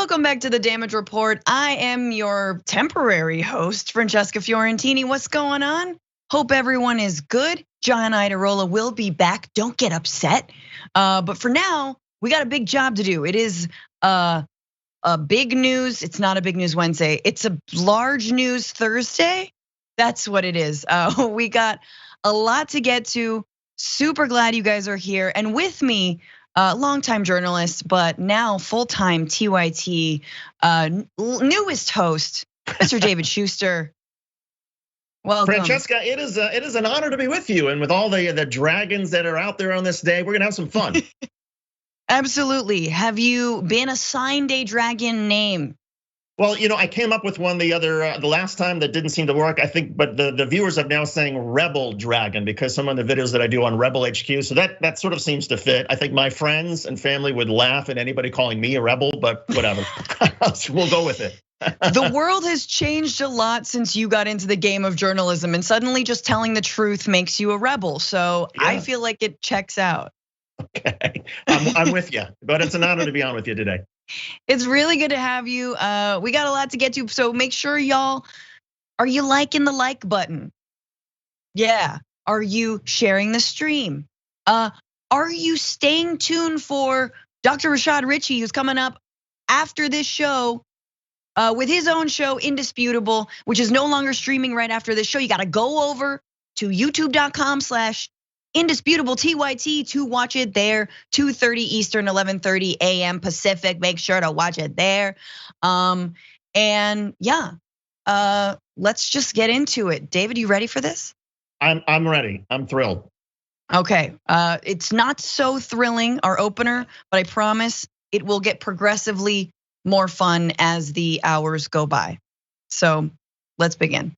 Welcome back to the Damage Report. I am your temporary host, FRANCESCA FIORENTINI. What's going on? Hope everyone is good. John Iadarola will be back. Don't get upset. But for now, we got a big job to do. It is a big news. It's not a big news Wednesday. It's a large news Thursday. That's what it is. We got a lot to get to. Super glad you guys are here. And with me, longtime journalist, but now full-time TYT newest host, Mr. David Shuster. Welcome. FRANCESCA, it is an honor to be with you, and with all the dragons that are out there on this day, we're gonna have some fun. Absolutely. Have you been assigned a dragon name? Well, I came up with one the last time that didn't seem to work, I think, but the viewers are now saying Rebel Dragon because some of the videos that I do on Rebel HQ, so that sort of seems to fit. I think my friends and family would laugh at anybody calling me a rebel, but whatever, we'll go with it. The world has changed a lot since you got into the game of journalism, and suddenly just telling the truth makes you a rebel. So yeah. I feel like it checks out. Okay, I'm with you, but it's an honor to be on with you today. It's really good to have you. We got a lot to get to, so make sure y'all, are you liking the like button? Yeah. Are you sharing the stream? Are you staying tuned for Dr. Rashad Ritchie, who's coming up after this show with his own show, Indisputable, which is no longer streaming right after this show. You gotta go over to youtube.com/Indisputable TYT to watch it there, 2:30 Eastern, 11:30 AM Pacific. Make sure to watch it there. And yeah, let's just get into it. David, you ready for this? I'm ready. I'm thrilled. Okay, it's not so thrilling, our opener, but I promise it will get progressively more fun as the hours go by. So let's begin.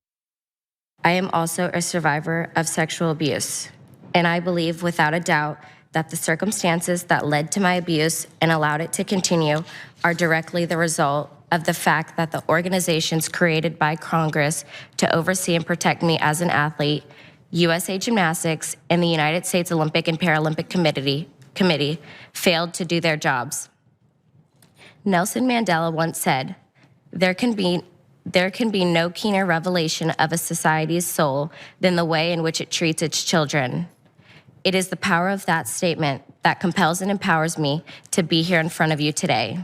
I am also a survivor of sexual abuse. And I believe without a doubt that the circumstances that led to my abuse and allowed it to continue are directly the result of the fact that the organizations created by Congress to oversee and protect me as an athlete, USA Gymnastics and the United States Olympic and Paralympic Committee failed to do their jobs. Nelson Mandela once said, there can be no keener revelation of a society's soul than the way in which it treats its children. It is the power of that statement that compels and empowers me to be here in front of you today.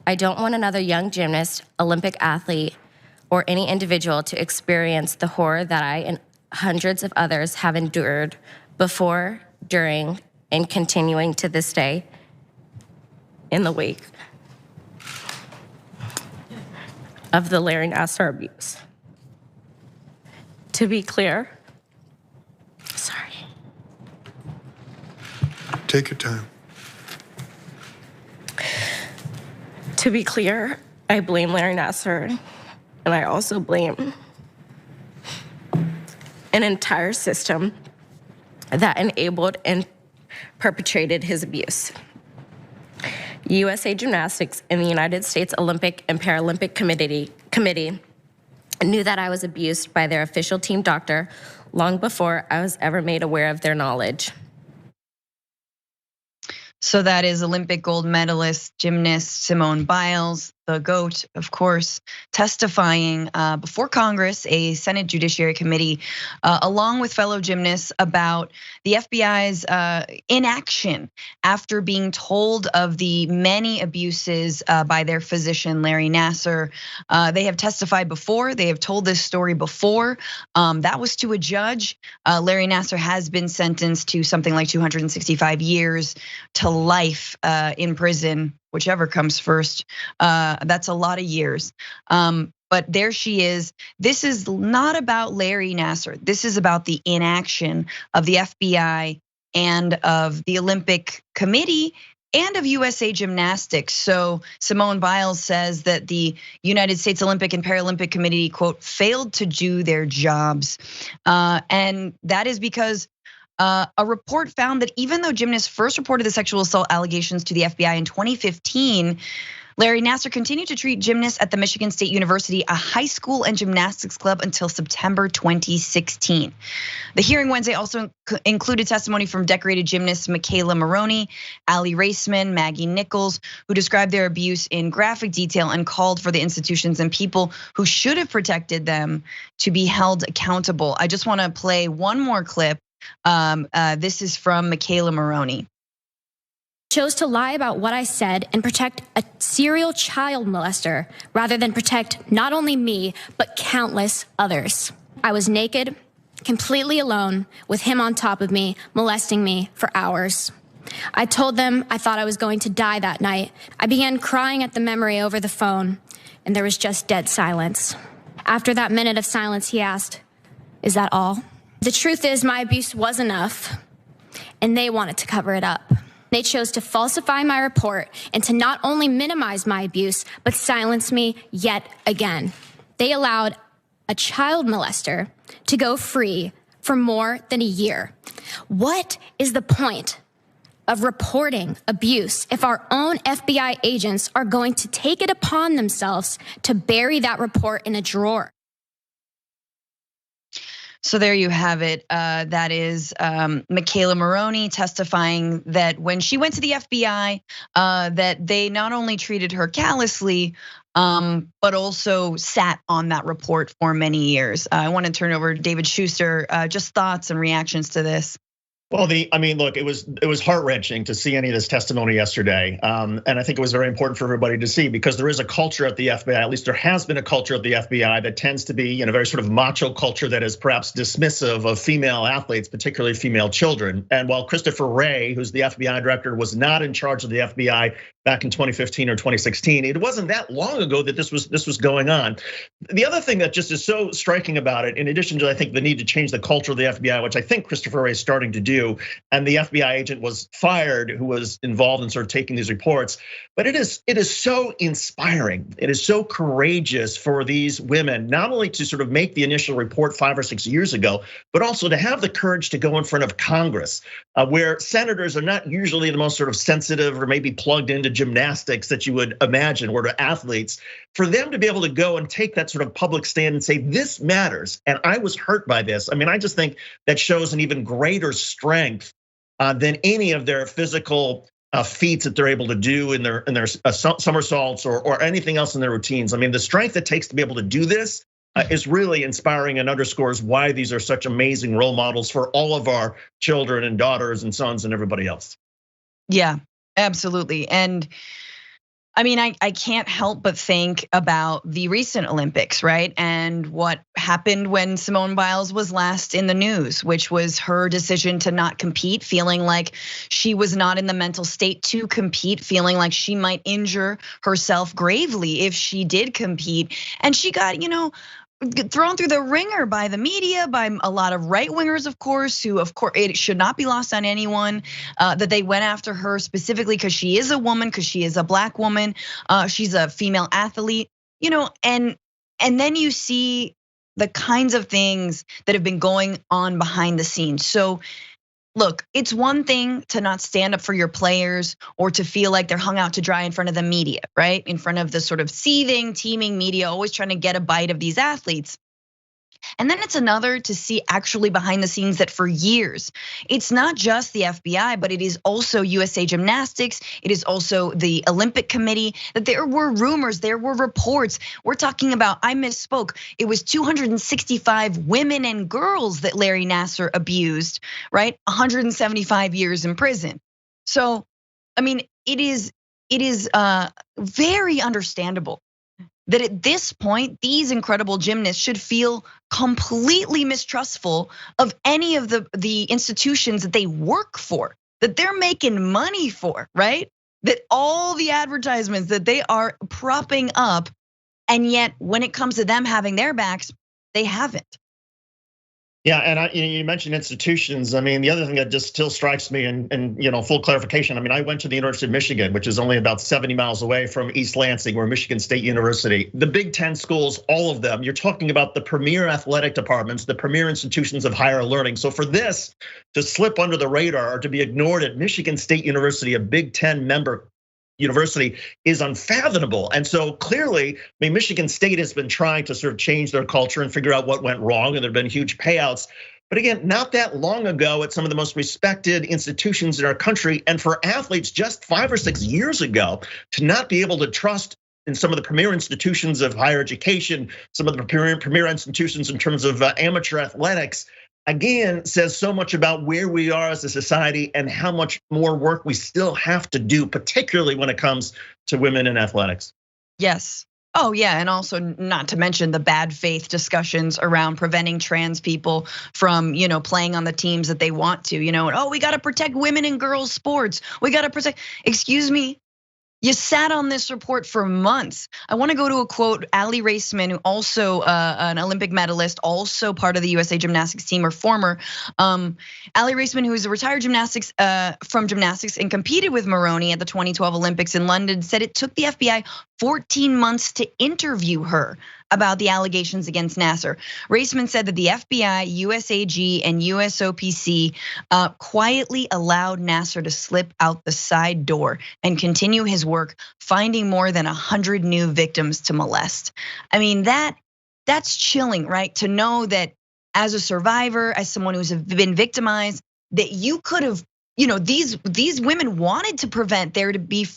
I don't want another young gymnast, Olympic athlete, or any individual to experience the horror that I and hundreds of others have endured before, during, and continuing to this day in the wake of the Larry Nassar abuse. To be clear, take your time. To be clear, I blame Larry Nassar, and I also blame an entire system that enabled and perpetrated his abuse. USA Gymnastics and the United States Olympic and Paralympic Committee knew that I was abused by their official team doctor long before I was ever made aware of their knowledge. So that is Olympic gold medalist, gymnast Simone Biles, the GOAT, of course, testifying before Congress, a Senate Judiciary Committee, along with fellow gymnasts about the FBI's inaction after being told of the many abuses by their physician, Larry Nassar. They have testified before, they have told this story before. That was to a judge. Larry Nassar has been sentenced to something like 265 years to life in prison, whichever comes first. That's a lot of years. But there she is. This is not about Larry Nassar. This is about the inaction of the FBI and of the Olympic Committee and of USA Gymnastics. So Simone Biles says that the United States Olympic and Paralympic Committee, quote, failed to do their jobs. And that is because A report found that even though gymnasts first reported the sexual assault allegations to the FBI in 2015, Larry Nassar continued to treat gymnasts at the Michigan State University, a high school and gymnastics club, until September 2016. The hearing Wednesday also included testimony from decorated gymnasts Michaela Maroney, Allie Raceman, Maggie Nichols, who described their abuse in graphic detail and called for the institutions and people who should have protected them to be held accountable. I just want to play one more clip. This is from Michaela Maroney. Chose to lie about what I said and protect a serial child molester rather than protect not only me, but countless others. I was naked, completely alone, with him on top of me, molesting me for hours. I told them I thought I was going to die that night. I began crying at the memory over the phone, and there was just dead silence. After that minute of silence, he asked, "Is that all?" The truth is, my abuse was enough, and they wanted to cover it up. They chose to falsify my report and to not only minimize my abuse, but silence me yet again. They allowed a child molester to go free for more than a year. What is the point of reporting abuse if our own FBI agents are going to take it upon themselves to bury that report in a drawer? So there you have it. That is Michaela Maroney testifying that when she went to the FBI, that they not only treated her callously, but also sat on that report for many years. I want to turn over to David Shuster. Just thoughts and reactions to this. Well, I mean, look, it was heart-wrenching to see any of this testimony yesterday, and I think it was very important for everybody to see because there is a culture at the FBI. At least there has been a culture at the FBI that tends to be, very sort of macho culture that is perhaps dismissive of female athletes, particularly female children. And while Christopher Wray, who's the FBI director, was not in charge of the FBI back in 2015 or 2016, it wasn't that long ago that this was going on. The other thing that just is so striking about it, in addition to I think the need to change the culture of the FBI, which I think Christopher Wray is starting to do, and the FBI agent was fired who was involved in sort of taking these reports. But it is so inspiring. It is so courageous for these women, not only to sort of make the initial report 5 or 6 years ago, but also to have the courage to go in front of Congress, where senators are not usually the most sort of sensitive or maybe plugged into gymnastics that you would imagine, or to athletes, for them to be able to go and take that sort of public stand and say, this matters, and I was hurt by this. I mean, I just think that shows an even greater strength than any of their physical feats that they're able to do in their somersaults or anything else in their routines. I mean, the strength it takes to be able to do this is really inspiring and underscores why these are such amazing role models for all of our children and daughters and sons and everybody else. Yeah, absolutely. And I mean, I can't help but think about the recent Olympics, right? And what happened when Simone Biles was last in the news, which was her decision to not compete, feeling like she was not in the mental state to compete, feeling like she might injure herself gravely if she did compete. And she got, thrown through the ringer by the media, by a lot of right wingers, of course, who, of course, it should not be lost on anyone that they went after her specifically because she is a woman, because she is a Black woman, she's a female athlete, and then you see the kinds of things that have been going on behind the scenes. So look, it's one thing to not stand up for your players or to feel like they're hung out to dry in front of the media, right? In front of the sort of seething, teeming media, always trying to get a bite of these athletes. And then it's another to see actually behind the scenes that for years, it's not just the FBI, but it is also USA Gymnastics. It is also the Olympic Committee, that there were rumors, there were reports. We're talking about, I misspoke, it was 265 women and girls that Larry Nassar abused, right? 175 years in prison. So, I mean, it is very understandable that at this point, these incredible gymnasts should feel completely mistrustful of any of the institutions that they work for, that they're making money for, right? That all the advertisements that they are propping up, and yet when it comes to them having their backs, they haven't. Yeah, and you mentioned institutions. I mean, the other thing that just still strikes me, and full clarification. I mean, I went to the University of Michigan, which is only about 70 miles away from East Lansing, or Michigan State University. The Big Ten schools, all of them, you're talking about the premier athletic departments, the premier institutions of higher learning. So for this to slip under the radar or to be ignored at Michigan State University, a Big Ten member university, is unfathomable. And so clearly, I mean, Michigan State has been trying to sort of change their culture and figure out what went wrong, and there've been huge payouts. But again, not that long ago at some of the most respected institutions in our country, and for athletes just 5 or 6 years ago, to not be able to trust in some of the premier institutions of higher education, some of the premier institutions in terms of amateur athletics, again, says so much about where we are as a society and how much more work we still have to do, particularly when it comes to women in athletics. Yes. Oh yeah, and also not to mention the bad faith discussions around preventing trans people from, playing on the teams that they want to, oh, we gotta protect women and girls sports. We gotta protect, excuse me. You sat on this report for months. I want to go to a quote, Aly Raisman, who also an Olympic medalist, also part of the USA gymnastics team, or former. Aly Raisman, who is a retired from gymnastics and competed with Maroney at the 2012 Olympics in London, said it took the FBI 14 months to interview her about the allegations against Nassar. Raisman said that the FBI, USAG, and USOPC quietly allowed Nassar to slip out the side door and continue his work, finding more than 100 new victims to molest. I mean, that's chilling, right? To know that as a survivor, as someone who's been victimized, that you could have, these women wanted to prevent there to be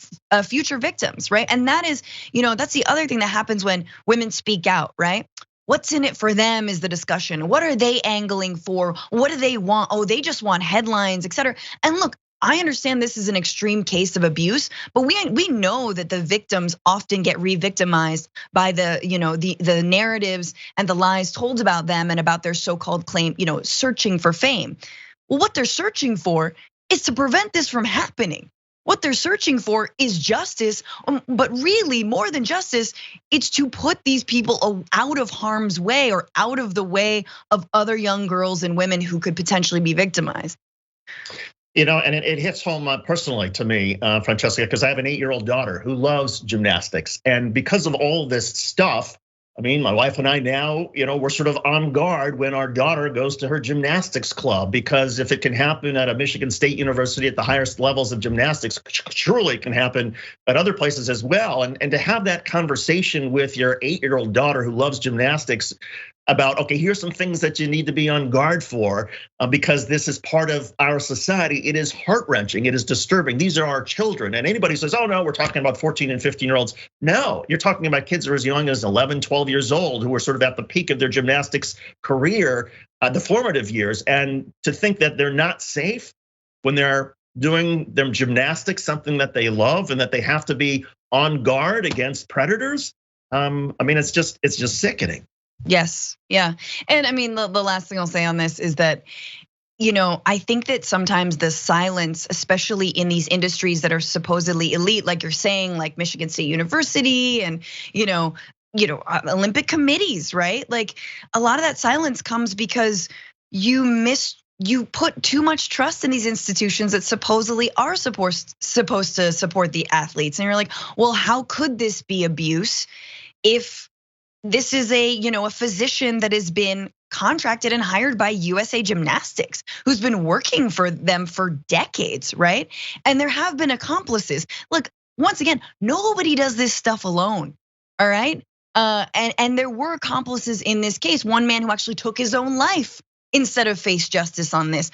future victims, right? And that is, that's the other thing that happens when women speak out, right? What's in it for them is the discussion. What are they angling for? What do they want? Oh, they just want headlines, et cetera. And look, I understand this is an extreme case of abuse, but we know that the victims often get re-victimized by the narratives and the lies told about them and about their so-called claim, searching for fame. Well, what they're searching for is to prevent this from happening. What they're searching for is justice, but really more than justice, it's to put these people out of harm's way or out of the way of other young girls and women who could potentially be victimized. And it hits home personally to me, Francesca, because I have an 8-year-old daughter who loves gymnastics. And because of all this stuff, I mean, my wife and I now, we're sort of on guard when our daughter goes to her gymnastics club, because if it can happen at a Michigan State University at the highest levels of gymnastics, surely it can happen at other places as well. And to have that conversation with your 8-year-old daughter who loves gymnastics about, okay, here's some things that you need to be on guard for, because this is part of our society. It is heart-wrenching, it is disturbing. These are our children. And anybody says, oh no, we're talking about 14 and 15-year-olds. No, you're talking about kids who are as young as 11, 12 years old, who are sort of at the peak of their gymnastics career, the formative years. And to think that they're not safe when they're doing their gymnastics, something that they love, and that they have to be on guard against predators. I mean, it's just sickening. Yes, yeah. And I mean, the last thing I'll say on this is that, I think that sometimes the silence, especially in these industries that are supposedly elite, like you're saying, like Michigan State University and, Olympic committees, right? Like a lot of that silence comes because you put too much trust in these institutions that supposedly are supposed to support the athletes. And you're like, well, how could this be abuse if this is a physician that has been contracted and hired by USA Gymnastics, who's been working for them for decades, right? And there have been accomplices. Look, once again, nobody does this stuff alone, all right? And there were accomplices in this case. One man who actually took his own life instead of face justice on this.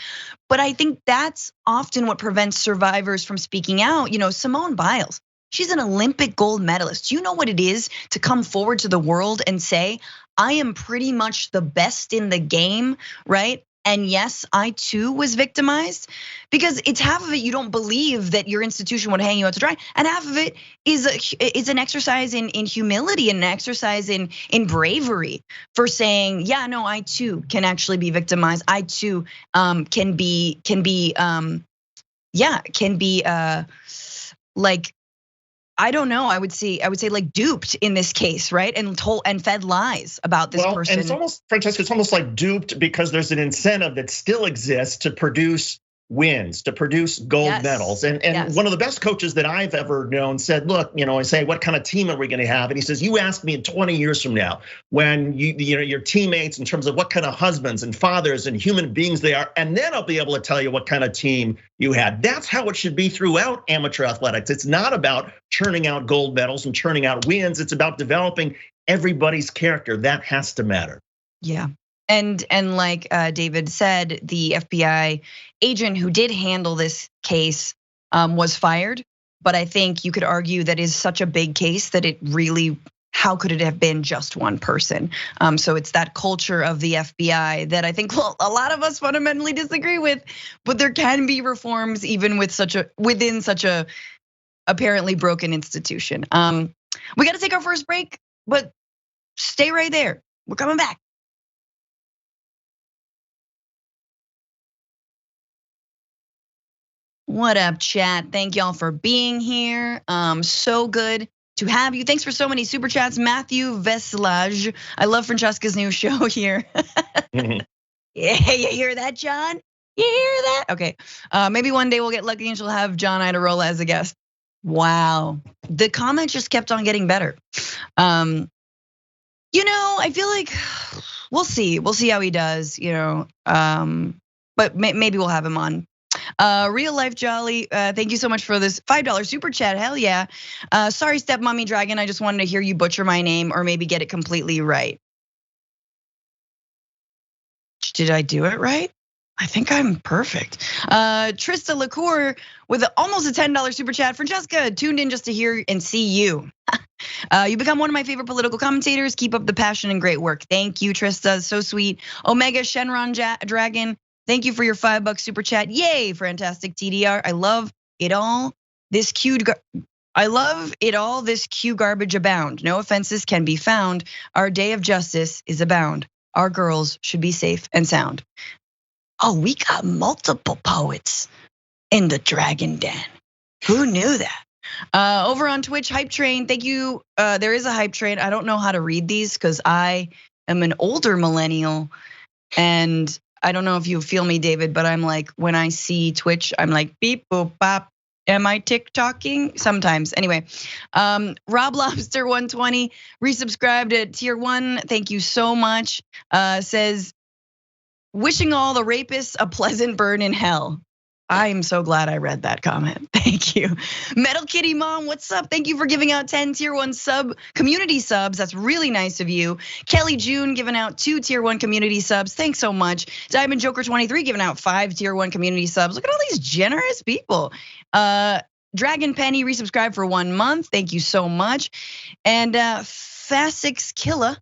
But I think that's often what prevents survivors from speaking out. Simone Biles, she's an Olympic gold medalist. Do you know what it is to come forward to the world and say, I am pretty much the best in the game, right? And yes, I too was victimized, because it's half of it you don't believe that your institution would hang you out to dry, and half of it is an exercise in humility and an exercise in bravery for saying, yeah, no, I too can actually be victimized. I too can be. I don't know. I would say like duped in this case, right? And told and fed lies about this person. And it's almost, Francesca, it's almost like duped because there's an incentive that still exists to produce wins, to produce gold medals. And one of the best coaches that I've ever known said, look, I say, what kind of team are we gonna have? And he says, you ask me in 20 years from now, when your teammates in terms of what kind of husbands and fathers and human beings they are, and then I'll be able to tell you what kind of team you had. That's how it should be throughout amateur athletics. It's not about churning out gold medals and churning out wins. It's about developing everybody's character. That has to matter. Yeah. And like David said, the FBI agent who did handle this case was fired. But I think you could argue that is such a big case that it really, how could it have been just one person? So it's that culture of the FBI that I think a lot of us fundamentally disagree with. But there can be reforms even within such a apparently broken institution. We got to take our first break, but stay right there. We're coming back. What up, chat? Thank y'all for being here. So good to have you. Thanks for so many super chats. Matthew Veslage. I love Francesca's new show here. Yeah, you hear that, John? You hear that? Okay, maybe one day we'll get lucky and she'll have John Iadarola as a guest. Wow, the comments just kept on getting better. I feel like we'll see how he does. But maybe we'll have him on. Real Life Jolly, thank you so much for this $5 super chat. Hell yeah. Sorry, Stepmommy Dragon. I just wanted to hear you butcher my name or maybe get it completely right. Did I do it right? I think I'm perfect. Trista LaCour with almost a $10 super chat. Francesca, tuned in just to hear and see you. You become one of my favorite political commentators. Keep up the passion and great work. Thank you, Trista. So sweet. Omega Shenron Dragon. Thank you for your $5 super chat. Yay, fantastic TDR. I love it all. This Q garbage abound. No offenses can be found. Our day of justice is abound. Our girls should be safe and sound. Oh, we got multiple poets in the Dragon Den. Who knew that? Over on Twitch, Hype Train, thank you. There is a Hype Train. I don't know how to read these because I am an older millennial and I don't know if you feel me, David, but I'm like, when I see Twitch, I'm like, beep, boop, bop. Am I TikToking? Sometimes. Anyway, Rob Lobster 120 resubscribed at tier 1. Thank you so much. Says, wishing all the rapists a pleasant burn in hell. I am so glad I read that comment. Thank you. Metal Kitty Mom, what's up? Thank you for giving out 10 tier 1 community subs. That's really nice of you. Kelly June giving out 2 tier 1 community subs. Thanks so much. Diamond Joker 23 giving out 5 tier 1 community subs. Look at all these generous people. Dragon Penny resubscribed for 1 month. Thank you so much. And Fasix Killa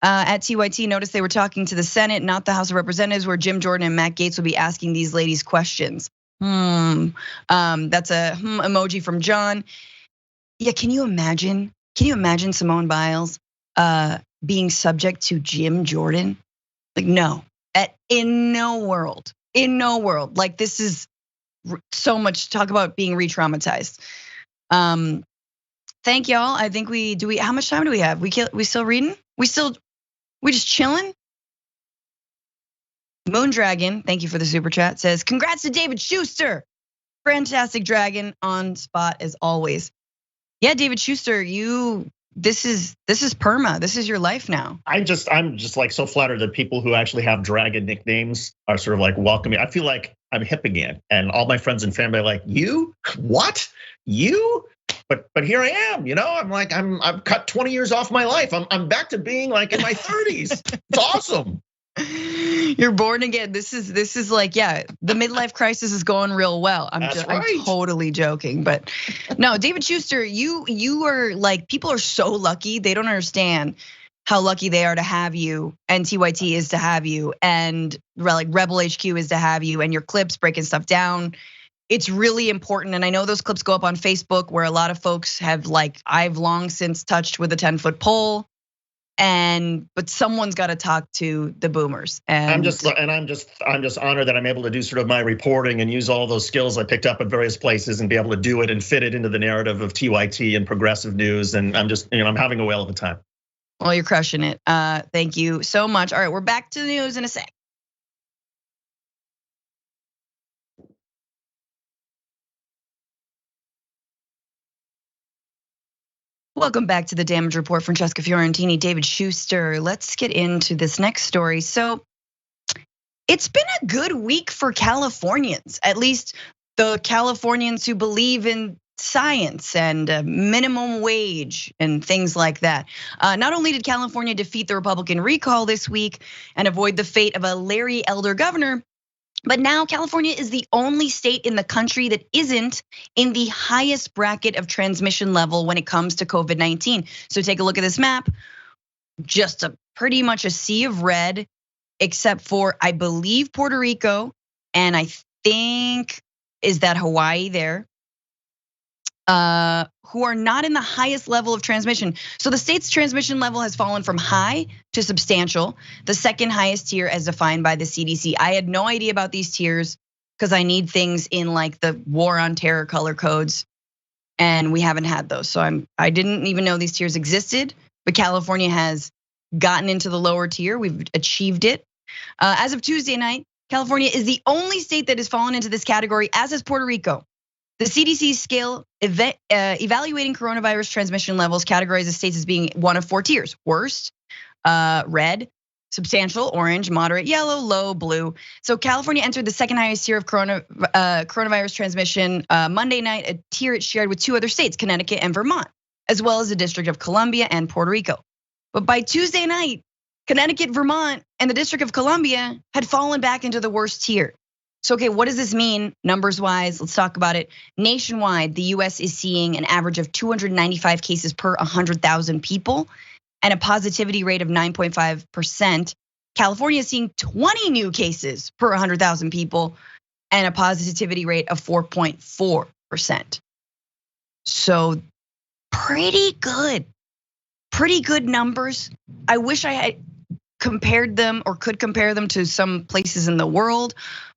at TYT noticed they were talking to the Senate, not the House of Representatives, where Jim Jordan and Matt Gaetz will be asking these ladies questions. That's a emoji from John. Yeah, can you imagine Simone Biles being subject to Jim Jordan? Like, no, in no world. Like, this is so much, talk about being re-traumatized. Thank y'all. I think how much time do we have? We still reading? We just chilling? Moon Dragon, thank you for the super chat, says, congrats to David Shuster. Fantastic Dragon, on spot as always. Yeah, David Shuster, this is perma. This is your life now. I'm just like so flattered that people who actually have dragon nicknames are sort of like welcoming. I feel like I'm hip again, and all my friends and family are like, you? What? You? But here I am, I'm like, I've cut 20 years off my life. I'm back to being like in my 30s. It's awesome. You're born again. This is like, yeah, the midlife crisis is going real well. I'm totally joking, but no, David Shuster, you are like, people are so lucky. They don't understand how lucky they are to have you, and TYT is to have you, and like Rebel HQ is to have you, and your clips breaking stuff down. It's really important, and I know those clips go up on Facebook where a lot of folks have, like, I've long since touched with a 10-foot pole, but someone's got to talk to the boomers. And I'm just honored that I'm able to do sort of my reporting and use all those skills I picked up at various places and be able to do it and fit it into the narrative of TYT and progressive news. And I'm just, I'm having a whale of a time. Well, you're crushing it. Thank you so much. All right, we're back to the news in a sec. Welcome back to the Damage Report. Francesca Fiorentini, David Shuster. Let's get into this next story. So it's been a good week for Californians, at least the Californians who believe in science and minimum wage and things like that. Not only did California defeat the Republican recall this week and avoid the fate of a Larry Elder governor, but now California is the only state in the country that isn't in the highest bracket of transmission level when it comes to COVID-19. So take a look at this map, just pretty much a sea of red, except for, I believe, Puerto Rico, and I think, is that Hawaii there? Who are not in the highest level of transmission. So the state's transmission level has fallen from high to substantial, the second highest tier as defined by the CDC. I had no idea about these tiers because I need things in like the war on terror color codes, and we haven't had those. So I didn't even know these tiers existed, but California has gotten into the lower tier. We've achieved it. As of Tuesday night, California is the only state that has fallen into this category, as is Puerto Rico. The CDC scale evaluating coronavirus transmission levels categorizes states as being one of 4 tiers: worst, red, substantial, orange, moderate, yellow, low, blue. So California entered the second highest tier of coronavirus transmission Monday night, a tier it shared with 2 other states, Connecticut and Vermont, as well as the District of Columbia and Puerto Rico. But by Tuesday night, Connecticut, Vermont, and the District of Columbia had fallen back into the worst tier. So, okay, what does this mean numbers wise? Let's talk about it. Nationwide, the US is seeing an average of 295 cases per 100,000 people and a positivity rate of 9.5%. California is seeing 20 new cases per 100,000 people and a positivity rate of 4.4%. So pretty good numbers. I wish I had compared them or could compare them to some places in the world.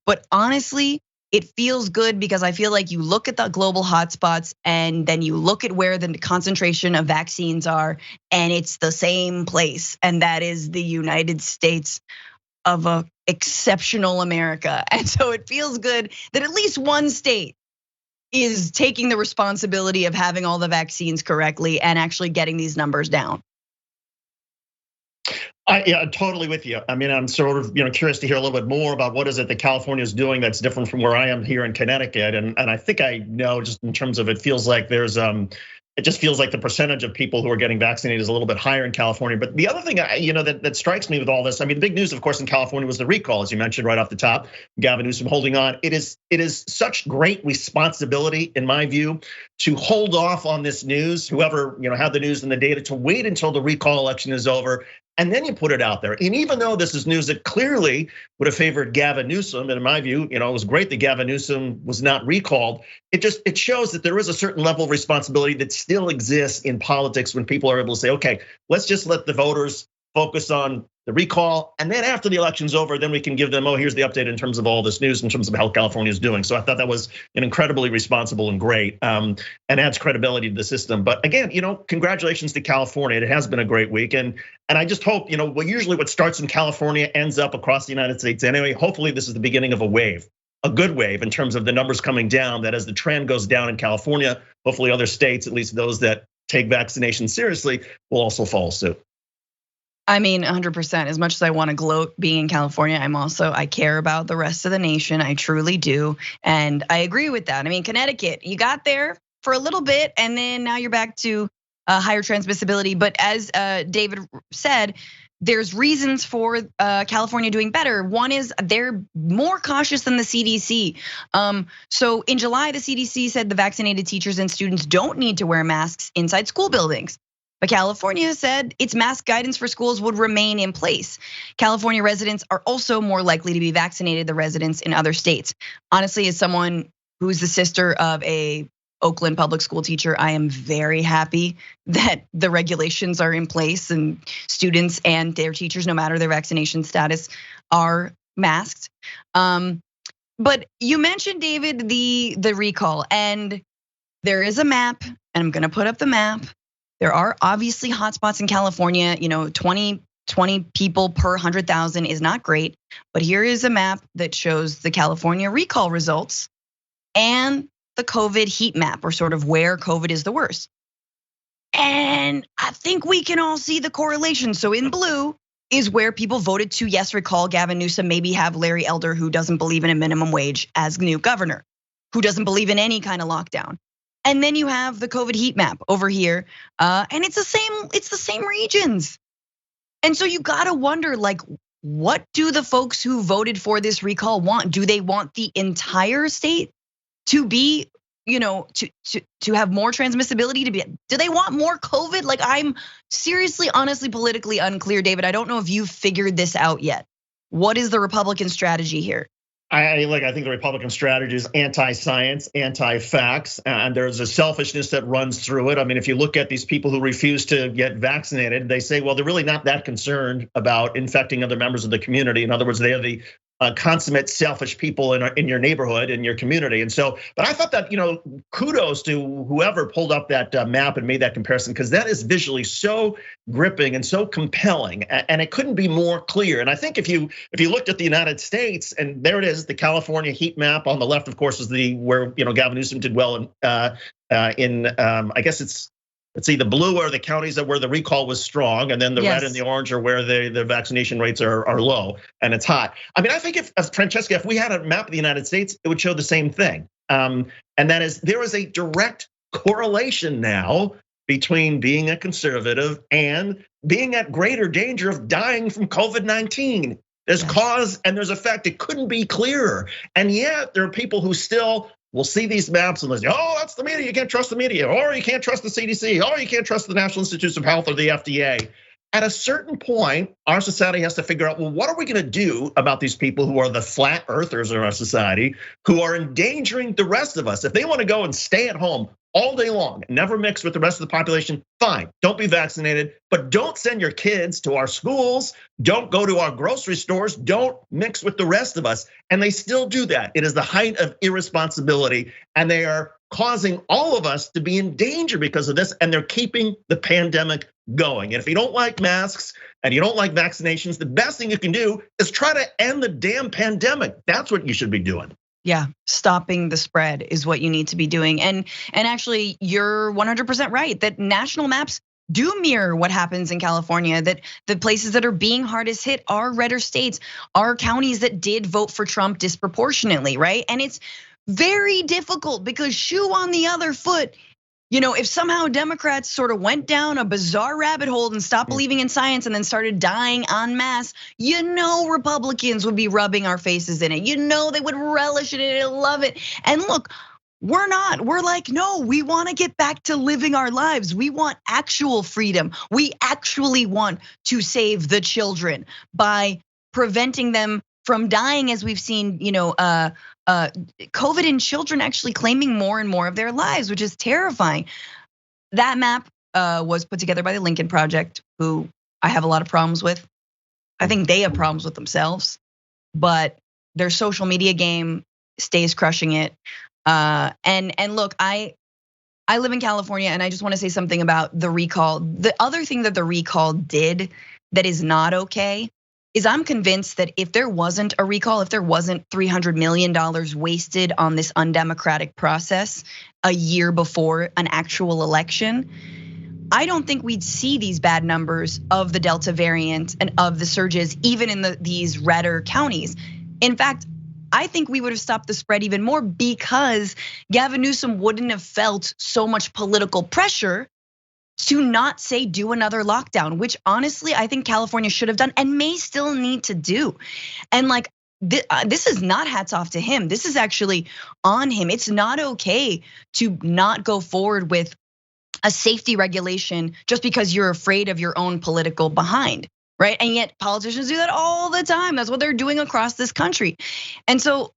But honestly, it feels good because I feel like you look at the global hotspots and then you look at where the concentration of vaccines are, and it's the same place, and that is the United States of a exceptional America. And so it feels good that at least one state is taking the responsibility of having all the vaccines correctly and actually getting these numbers down. Yeah, totally with you. I mean, I'm sort of curious to hear a little bit more about what is it that California is doing that's different from where I am here in Connecticut. And I think I know, just in terms of, it feels like there's it just feels like the percentage of people who are getting vaccinated is a little bit higher in California. But the other thing that strikes me with all this, I mean, the big news, of course, in California was the recall, as you mentioned right off the top. Gavin Newsom holding on. It is such great responsibility, in my view, to hold off on this news. Whoever had the news and the data, to wait until the recall election is over. And then you put it out there. And even though this is news that clearly would have favored Gavin Newsom, and in my view, it was great that Gavin Newsom was not recalled. It shows that there is a certain level of responsibility that still exists in politics when people are able to say, okay, let's just let the voters focus on the recall, and then after the election's over, then we can give them, here's the update in terms of all this news, in terms of how California is doing. So I thought that was an incredibly responsible and great, and adds credibility to the system. But again, congratulations to California. It has been a great week, and I just hope, usually what starts in California ends up across the United States anyway. Hopefully this is the beginning of a wave, a good wave in terms of the numbers coming down, that as the trend goes down in California, hopefully other states, at least those that take vaccination seriously, will also follow suit. I mean, 100%. As much as I want to gloat being in California, I care about the rest of the nation. I truly do. And I agree with that. I mean, Connecticut, you got there for a little bit and then now you're back to higher transmissibility. But as David said, there's reasons for California doing better. One is they're more cautious than the CDC. So in July, the CDC said the vaccinated teachers and students don't need to wear masks inside school buildings. But California said its mask guidance for schools would remain in place. California residents are also more likely to be vaccinated than residents in other states. Honestly, as someone who's the sister of a Oakland public school teacher, I am very happy that the regulations are in place and students and their teachers, no matter their vaccination status, are masked. But you mentioned, David, the recall, and there is a map, and I'm gonna put up the map. There are obviously hotspots in California, 20 people per 100,000 is not great, but here is a map that shows the California recall results and the COVID heat map, or sort of where COVID is the worst. And I think we can all see the correlation. So in blue is where people voted to, yes, recall Gavin Newsom, maybe have Larry Elder, who doesn't believe in a minimum wage, as new governor, who doesn't believe in any kind of lockdown. And then you have the COVID heat map over here, and it's the same regions. And so you gotta wonder, like, what do the folks who voted for this recall want? Do they want the entire state to be, to have more transmissibility, do they want more COVID? Like, I'm seriously, honestly, politically unclear, David. I don't know if you've figured this out yet. What is the Republican strategy here? I think the Republican strategy is anti-science, anti-facts, and there's a selfishness that runs through it. I mean, if you look at these people who refuse to get vaccinated, they say, well, they're really not that concerned about infecting other members of the community. In other words, they are the consummate selfish people in your neighborhood, in your community. And so, but I thought that, kudos to whoever pulled up that map and made that comparison, because that is visually so gripping and so compelling, and it couldn't be more clear. And I think if you looked at the United States, and there it is, the California heat map on the left, of course, is where Gavin Newsom did well in I guess it's, let's see, the blue are the counties where the recall was strong, and then the red and the orange are where the vaccination rates are low and it's hot. I mean, I think if Francesca, if we had a map of the United States, it would show the same thing. And that is, there is a direct correlation now between being a conservative and being at greater danger of dying from COVID-19. There's cause and there's effect. It couldn't be clearer. And yet there are people who still will see these maps and they'll say, oh, that's the media, you can't trust the media, or you can't trust the CDC, or you can't trust the National Institutes of Health or the FDA. At a certain point, our society has to figure out, well, what are we gonna do about these people who are the flat earthers in our society, who are endangering the rest of us? If they wanna go and stay at home all day long, never mix with the rest of the population, fine, don't be vaccinated, but don't send your kids to our schools, don't go to our grocery stores, don't mix with the rest of us. And they still do that. It is the height of irresponsibility, and they are causing all of us to be in danger because of this, and they're keeping the pandemic going. And if you don't like masks and you don't like vaccinations, the best thing you can do is try to end the damn pandemic. That's what you should be doing. Yeah, stopping the spread is what you need to be doing. And actually, you're 100% right that national maps do mirror what happens in California, that the places that are being hardest hit are redder states, are counties that did vote for Trump disproportionately, right? And it's very difficult because shoe on the other foot, if somehow Democrats sort of went down a bizarre rabbit hole and stopped believing in science and then started dying en masse, Republicans would be rubbing our faces in it. They would relish it and love it. And look, we're not. We're like, no, we want to get back to living our lives. We want actual freedom. We actually want to save the children by preventing them from dying, as we've seen, COVID in children actually claiming more and more of their lives, which is terrifying. That map was put together by the Lincoln Project, who I have a lot of problems with. I think they have problems with themselves, but their social media game stays crushing it. And look, I live in California, and I just want to say something about the recall. The other thing that the recall did that is not okay is I'm convinced that if there wasn't a recall, if there wasn't $300 million wasted on this undemocratic process a year before an actual election, I don't think we'd see these bad numbers of the Delta variant and of the surges, even in these redder counties. In fact, I think we would have stopped the spread even more because Gavin Newsom wouldn't have felt so much political pressure to not say do another lockdown, which honestly I think California should have done and may still need to do. And like, this is not hats off to him. This is actually on him. It's not okay to not go forward with a safety regulation just because you're afraid of your own political behind, right? And yet politicians do that all the time. That's what they're doing across this country. And so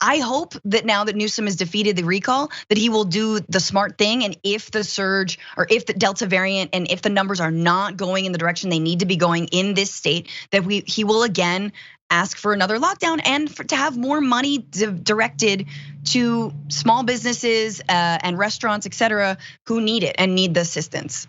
I hope that now that Newsom has defeated the recall, that he will do the smart thing. And if the surge, or if the Delta variant, and if the numbers are not going in the direction they need to be going in this state, that he will again ask for another lockdown and to have more money directed to small businesses and restaurants, et cetera, who need it and need the assistance.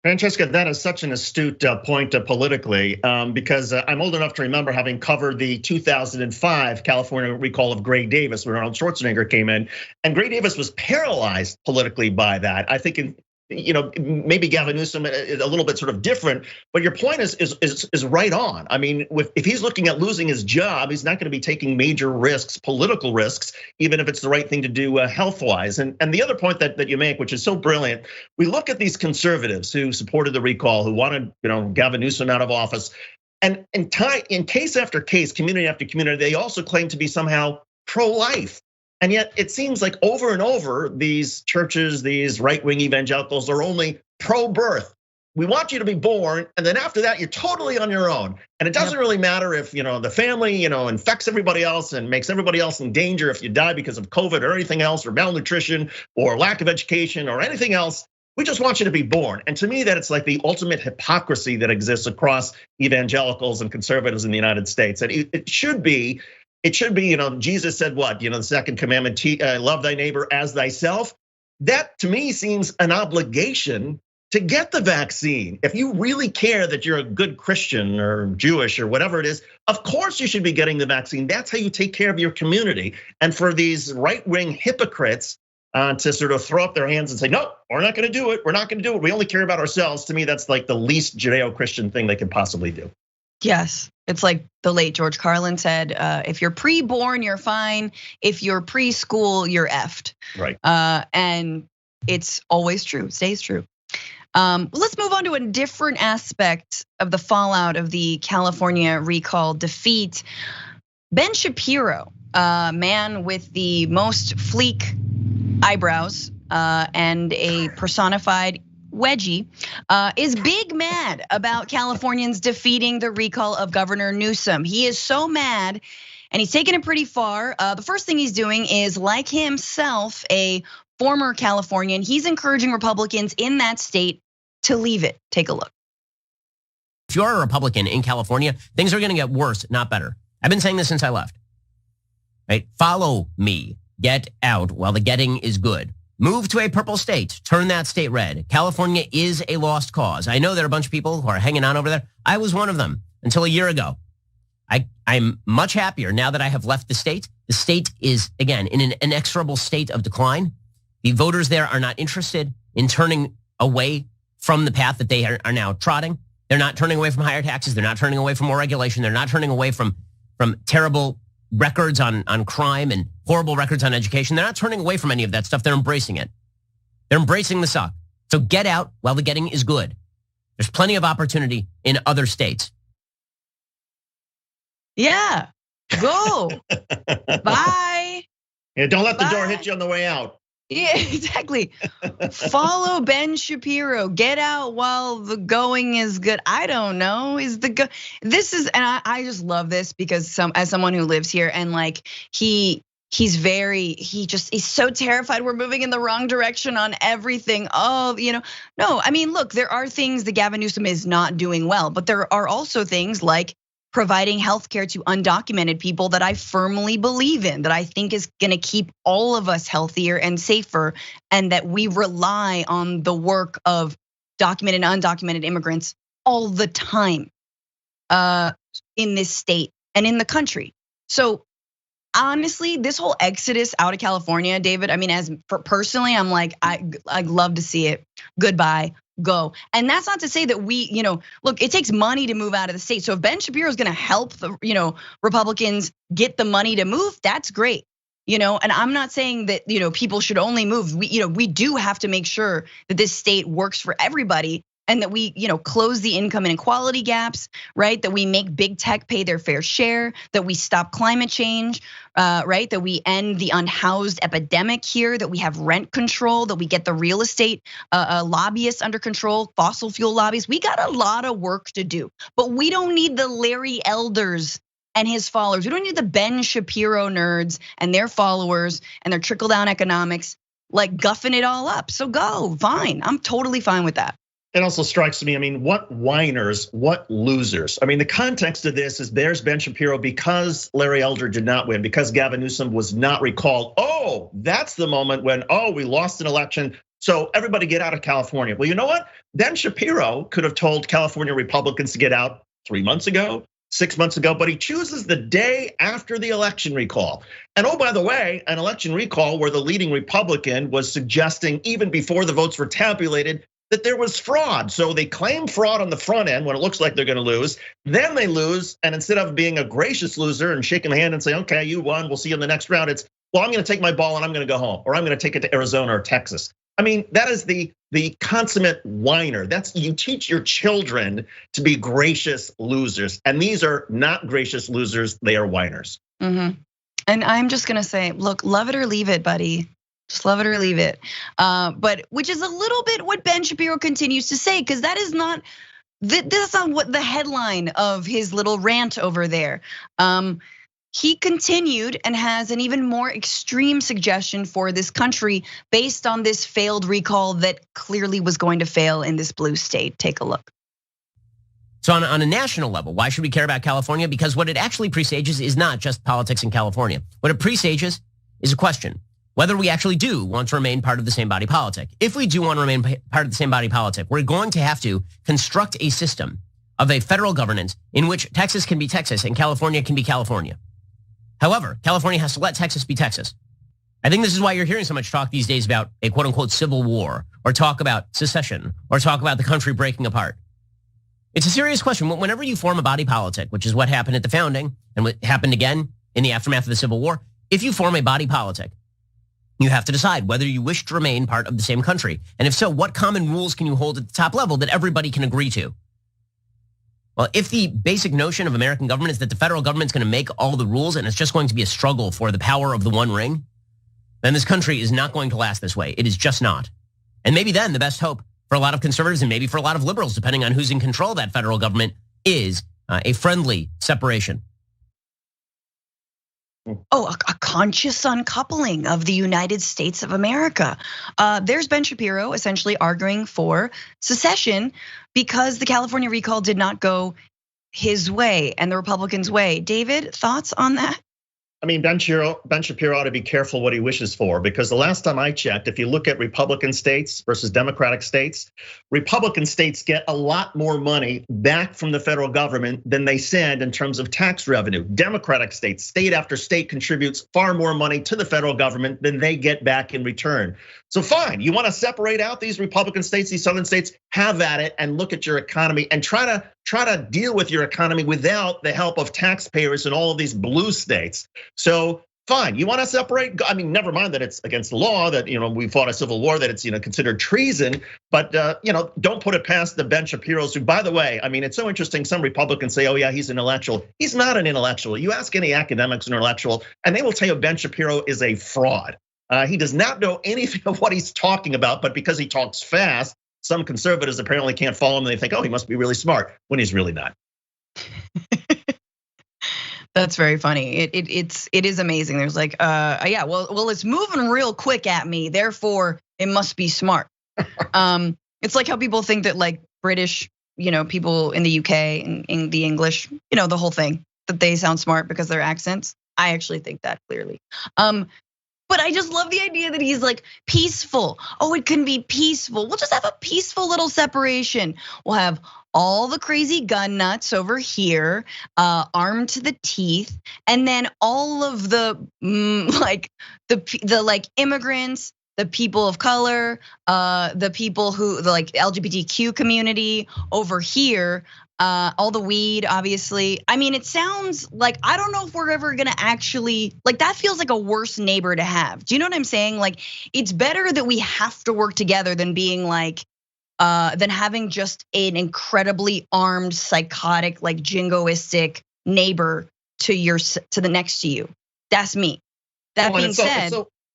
Francesca, that is such an astute point politically, because I'm old enough to remember having covered the 2005 California recall of Gray Davis, when Arnold Schwarzenegger came in, and Gray Davis was paralyzed politically by that. I think maybe Gavin Newsom is a little bit sort of different, but your point is right on. I mean, if he's looking at losing his job, he's not going to be taking major risks, political risks, even if it's the right thing to do health-wise. And the other point that you make, which is so brilliant, we look at these conservatives who supported the recall, who wanted Gavin Newsom out of office, and in case after case, community after community, they also claim to be somehow pro-life. And yet it seems like over and over, these churches, these right-wing evangelicals are only pro-birth. We want you to be born, and then after that, you're totally on your own. And it doesn't really matter if the family infects everybody else and makes everybody else in danger if you die because of COVID or anything else, or malnutrition, or lack of education, or anything else. We just want you to be born. And to me, that it's like the ultimate hypocrisy that exists across evangelicals and conservatives in the United States. And it should be, Jesus said what? The second commandment, love thy neighbor as thyself. That to me seems an obligation to get the vaccine. If you really care that you're a good Christian or Jewish or whatever it is, of course you should be getting the vaccine. That's how you take care of your community. And for these right-wing hypocrites to sort of throw up their hands and say, no, we're not gonna do it. We're not gonna do it. We only care about ourselves. To me, that's like the least Judeo-Christian thing they could possibly do. Yes, it's like the late George Carlin said, if you're pre-born, you're fine. If you're preschool, you're effed. Right. And it's always true, stays true. Let's move on to a different aspect of the fallout of the California recall defeat. Ben Shapiro, man with the most fleek eyebrows and a personified wedgie, is big mad about Californians defeating the recall of Governor Newsom. He is so mad, and he's taken it pretty far. The first thing he's doing is, like himself, a former Californian, he's encouraging Republicans in that state to leave it. Take a look. If you're a Republican in California, things are gonna get worse, not better. I've been saying this since I left, right? Follow me, get out while the getting is good. Move to a purple state, turn that state red. California is a lost cause. I know there are a bunch of people who are hanging on over there. I was one of them until a year ago. I'm much happier now that I have left the state. The state is, again, in an inexorable state of decline. The voters there are not interested in turning away from the path that they are now trotting. They're not turning away from higher taxes. They're not turning away from more regulation. They're not turning away from terrible records on crime and horrible records on education. They're not turning away from any of that stuff. They're embracing it. They're embracing the suck. So get out while the getting is good. There's plenty of opportunity in other states. Yeah, go. Bye. Yeah, don't let the door hit you on the way out. Yeah, exactly. Follow Ben Shapiro. Get out while the going is good. I don't know. This is, and I just love this because as someone who lives here, and like he's so terrified we're moving in the wrong direction on everything. Oh, no. I mean, look, there are things that Gavin Newsom is not doing well, but there are also things like providing healthcare to undocumented people that I firmly believe in, that I think is gonna keep all of us healthier and safer, and that we rely on the work of documented and undocumented immigrants all the time in this state and in the country. So honestly, this whole exodus out of California, David, I mean, personally, I'm like, I'd love to see it. Goodbye. Go. And that's not to say that look, it takes money to move out of the state. So if Ben Shapiro is gonna help the, Republicans get the money to move, that's great. And I'm not saying that, people should only move. We do have to make sure that this state works for everybody, and that we, close the income inequality gaps, right? That we make big tech pay their fair share, that we stop climate change, right? That we end the unhoused epidemic here, that we have rent control, that we get the real estate lobbyists under control, fossil fuel lobbies. We got a lot of work to do, but we don't need the Larry Elders and his followers. We don't need the Ben Shapiro nerds and their followers and their trickle down economics like guffing it all up. So go, fine. I'm totally fine with that. It also strikes me, I mean, what whiners, what losers. I mean, the context of this is there's Ben Shapiro because Larry Elder did not win, because Gavin Newsom was not recalled. Oh, that's the moment when, we lost an election. So everybody get out of California. Well, you know what? Ben Shapiro could have told California Republicans to get out 3 months ago, 6 months ago, but he chooses the day after the election recall. And oh, by the way, an election recall where the leading Republican was suggesting even before the votes were tabulated that there was fraud. So they claim fraud on the front end when it looks like they're gonna lose. Then they lose, and instead of being a gracious loser and shaking the hand and saying, okay, you won, we'll see you in the next round, it's, well, I'm gonna take my ball and I'm gonna go home, or I'm gonna take it to Arizona or Texas. I mean, that is the consummate whiner. That's, you teach your children to be gracious losers. And these are not gracious losers, they are whiners. And I'm just gonna say, look, love it or leave it, buddy. Just love it or leave it. But which is a little bit what Ben Shapiro continues to say, because that is not, this is not what the headline of his little rant over there. He continued and has an even more extreme suggestion for this country based on this failed recall that clearly was going to fail in this blue state. Take a look. So on a national level, why should we care about California? Because what it actually presages is not just politics in California. What it presages is a question: whether we actually do want to remain part of the same body politic. If we do want to remain part of the same body politic, we're going to have to construct a system of a federal governance in which Texas can be Texas and California can be California. However, California has to let Texas be Texas. I think this is why you're hearing so much talk these days about a quote unquote civil war, or talk about secession, or talk about the country breaking apart. It's a serious question. Whenever you form a body politic, which is what happened at the founding and what happened again in the aftermath of the Civil War, if you form a body politic, you have to decide whether you wish to remain part of the same country. And if so, what common rules can you hold at the top level that everybody can agree to? Well, if the basic notion of American government is that the federal government's gonna make all the rules and it's just going to be a struggle for the power of the one ring, then this country is not going to last this way. It is just not. And maybe then the best hope for a lot of conservatives and maybe for a lot of liberals, depending on who's in control of that federal government, is a friendly separation. A conscious uncoupling of the United States of America. There's Ben Shapiro essentially arguing for secession because the California recall did not go his way and the Republicans' way. David, thoughts on that? I mean, Ben Shapiro ought to be careful what he wishes for, because the last time I checked, if you look at Republican states versus Democratic states, Republican states get a lot more money back from the federal government than they send in terms of tax revenue. Democratic states, state after state, contributes far more money to the federal government than they get back in return. So fine, you want to separate out these Republican states, these southern states, have at it and look at your economy and try to deal with your economy without the help of taxpayers in all of these blue states. So fine, you want to separate? I mean, never mind that it's against the law, that we fought a civil war, that it's considered treason. But don't put it past the Ben Shapiros, who, by the way, I mean, it's so interesting. Some Republicans say, oh yeah, he's an intellectual. He's not an intellectual. You ask any academics, an intellectual, and they will tell you Ben Shapiro is a fraud. He does not know anything of what he's talking about, but because he talks fast, some conservatives apparently can't follow him and they think, oh, he must be really smart, when he's really not. That's very funny. It is amazing. There's like, yeah, well, it's moving real quick at me, therefore it must be smart. It's like how people think that like British, people in the UK and in the English, the whole thing, that they sound smart because their accents. I actually think that clearly. But I just love the idea that he's like peaceful. Oh, it can be peaceful. We'll just have a peaceful little separation. We'll have all the crazy gun nuts over here, armed to the teeth, and then all of the the immigrants, the people of color, the people who the LGBTQ community over here. All the weed, obviously. I mean, it sounds like, I don't know if we're ever gonna actually, that feels like a worse neighbor to have. Do you know what I'm saying? Like, it's better that we have to work together than being than having just an incredibly armed, psychotic, jingoistic neighbor to the next to you. That's me. That being said,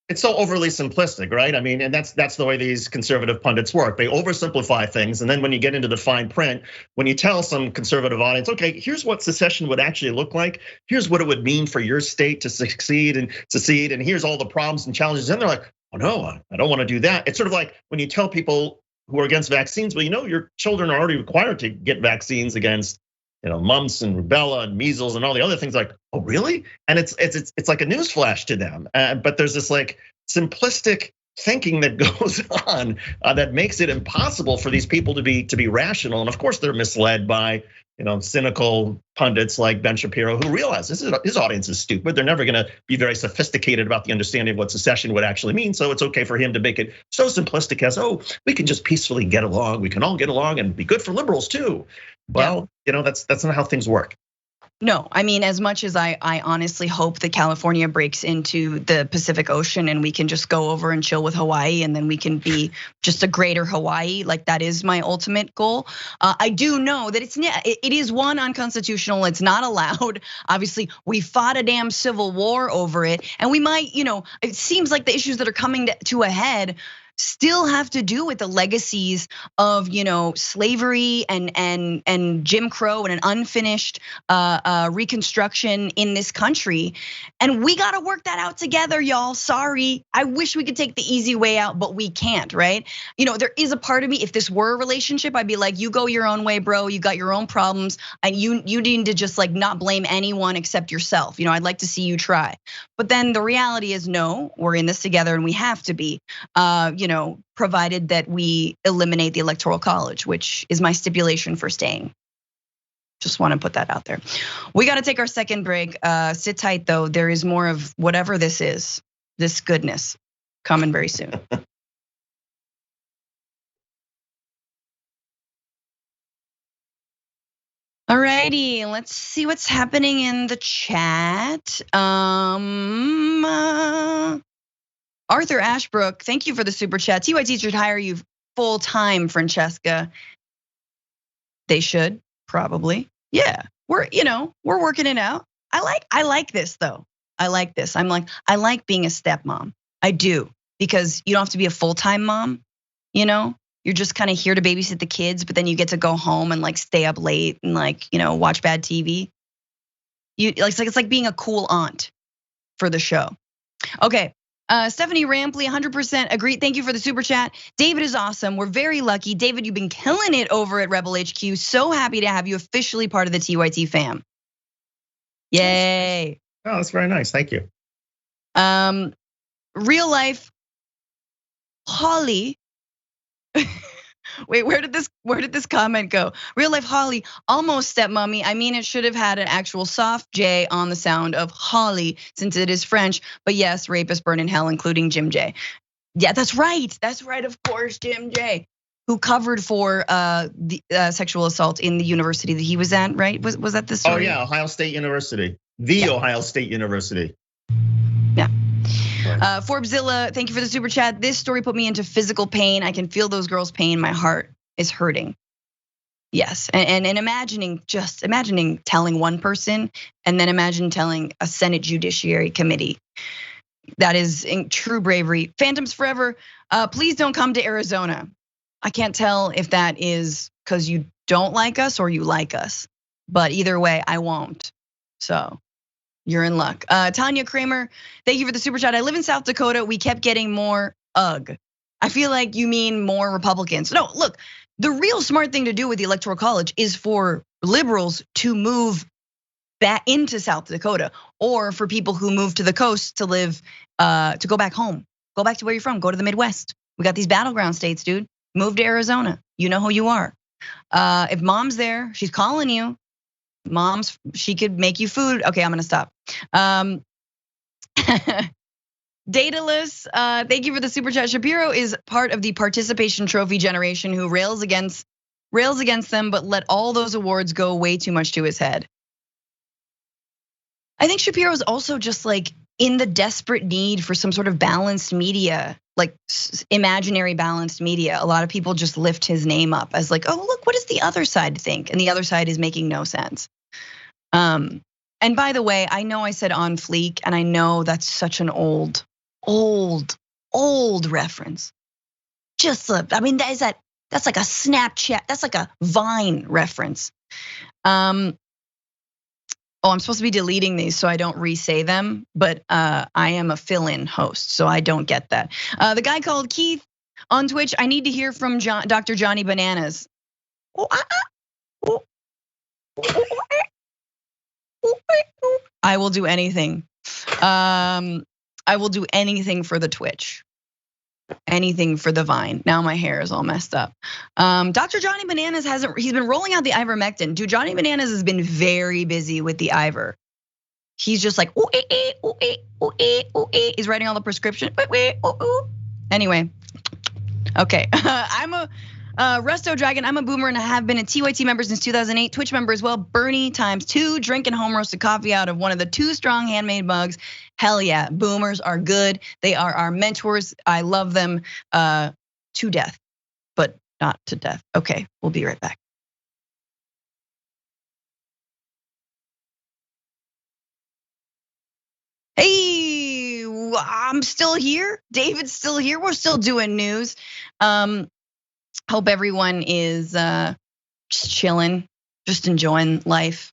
it's so overly simplistic, right? I mean, and that's the way these conservative pundits work. They oversimplify things, and then when you get into the fine print, when you tell some conservative audience, okay, here's what secession would actually look like, here's what it would mean for your state to succeed, and here's all the problems and challenges, and they're like, oh no, I don't want to do that. It's sort of like when you tell people who are against vaccines, well, your children are already required to get vaccines against mumps and rubella and measles and all the other things. Like, oh really? And it's like a newsflash to them. But there's this like simplistic thinking that goes on that makes it impossible for these people to be rational. And of course, they're misled by cynical pundits like Ben Shapiro, who realize his audience is stupid. They're never going to be very sophisticated about the understanding of what secession would actually mean. So it's okay for him to make it so simplistic as, oh, we can just peacefully get along. We can all get along and be good for liberals too. Well, that's not how things work. No, I mean, as much as I honestly hope that California breaks into the Pacific Ocean and we can just go over and chill with Hawaii and then we can be just a greater Hawaii, like that is my ultimate goal. I do know that it is unconstitutional. It's not allowed. Obviously, we fought a damn civil war over it, and we might, it seems like the issues that are coming to a head still have to do with the legacies of slavery and Jim Crow and an unfinished reconstruction in this country, and we got to work that out together, y'all. Sorry, I wish we could take the easy way out, but we can't, right? There is a part of me, if this were a relationship, I'd be like, you go your own way, bro. You got your own problems, and you need to just like not blame anyone except yourself. I'd like to see you try, but then the reality is, no, we're in this together, and we have to be. Provided that we eliminate the Electoral College, which is my stipulation for staying. Just want to put that out there. We got to take our second break. Sit tight though. There is more of whatever this is, this goodness, coming very soon. Alrighty, let's see what's happening in the chat. Arthur Ashbrook, thank you for the super chat. TYT should hire you full time, Francesca. They should probably. Yeah, we're working it out. I like this though. I like this. I like being a stepmom. I do, because you don't have to be a full-time mom. You're just kind of here to babysit the kids, but then you get to go home and like stay up late and like watch bad TV. It's like being a cool aunt for the show. Okay. Stephanie Rampley, 100% agree. Thank you for the super chat. David is awesome. We're very lucky. David, you've been killing it over at Rebel HQ. So happy to have you officially part of the TYT fam. Yay. Oh, that's very nice. Thank you. Real life, Holly. Wait, where did this comment go? Real life Holly, almost stepmommy. I mean, it should have had an actual soft J on the sound of Holly since it is French. But yes, rapists burn in hell, including Jim J. Yeah, that's right. That's right, of course, Jim J, who covered for the sexual assault in the university that he was at, right? Was that the story? Oh yeah, Ohio State University, Ohio State University. Yeah. Forbezilla, thank you for the super chat. This story put me into physical pain. I can feel those girls' pain. My heart is hurting. Yes, and imagining telling one person, and then imagine telling a Senate Judiciary Committee. That is true bravery. Phantoms forever. Please don't come to Arizona. I can't tell if that is because you don't like us or you like us, but either way, I won't. So. You're in luck. Tanya Kramer, thank you for the super chat. I live in South Dakota. We kept getting more ugh. I feel like you mean more Republicans. No, look, the real smart thing to do with the Electoral College is for liberals to move back into South Dakota, or for people who move to the coast to live, to go back home. Go back to where you're from. Go to the Midwest. We got these battleground states, dude. Move to Arizona. You know who you are. If mom's there, she's calling you. Moms, she could make you food. Okay, I'm gonna stop. Dataless, thank you for the super chat. Shapiro is part of the participation trophy generation who rails against them, but let all those awards go way too much to his head. I think Shapiro is also just like in the desperate need for some sort of balanced media, like imaginary balanced media. A lot of people just lift his name up as like, oh, look, what does the other side think? And the other side is making no sense. And by the way, I know I said on fleek, and I know that's such an old old reference. Just slipped. I mean, that's like a Snapchat. That's like a Vine reference. Oh, I'm supposed to be deleting these so I don't re-say them, but I am a fill-in host, so I don't get that. The guy called Keith on Twitch. I need to hear from Dr. Johnny Bananas. I will do anything. I will do anything for the Twitch. Anything for the Vine. Now my hair is all messed up. Dr. Johnny Bananas he's been rolling out the ivermectin. Dude, Johnny Bananas has been very busy with the Ivor. He's just like, he's writing all the prescription. Anyway, okay, I'm a Resto Dragon. I'm a boomer and I have been a TYT member since 2008. Twitch member as well. Bernie ×2, drinking home roasted coffee out of one of the 2 strong handmade mugs. Hell yeah, boomers are good. They are our mentors. I love them to death, but not to death. Okay, we'll be right back. Hey, I'm still here. David's still here. We're still doing news. Hope everyone is just chilling, just enjoying life.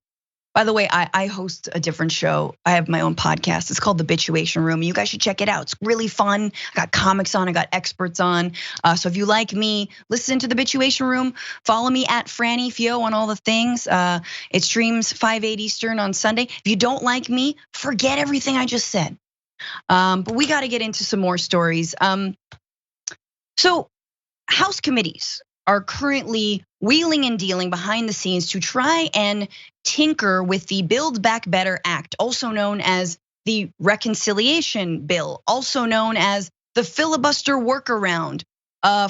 By the way, I host a different show. I have my own podcast. It's called The Bituation Room. You guys should check it out. It's really fun. I got comics on, I got experts on. So if you like me, listen to The Bituation Room. Follow me at Franny Fio on all the things. It streams 5/8 Eastern on Sunday. If you don't like me, forget everything I just said. But we got to get into some more stories. So House committees are currently wheeling and dealing behind the scenes to try and tinker with the Build Back Better Act, also known as the Reconciliation Bill, also known as the filibuster workaround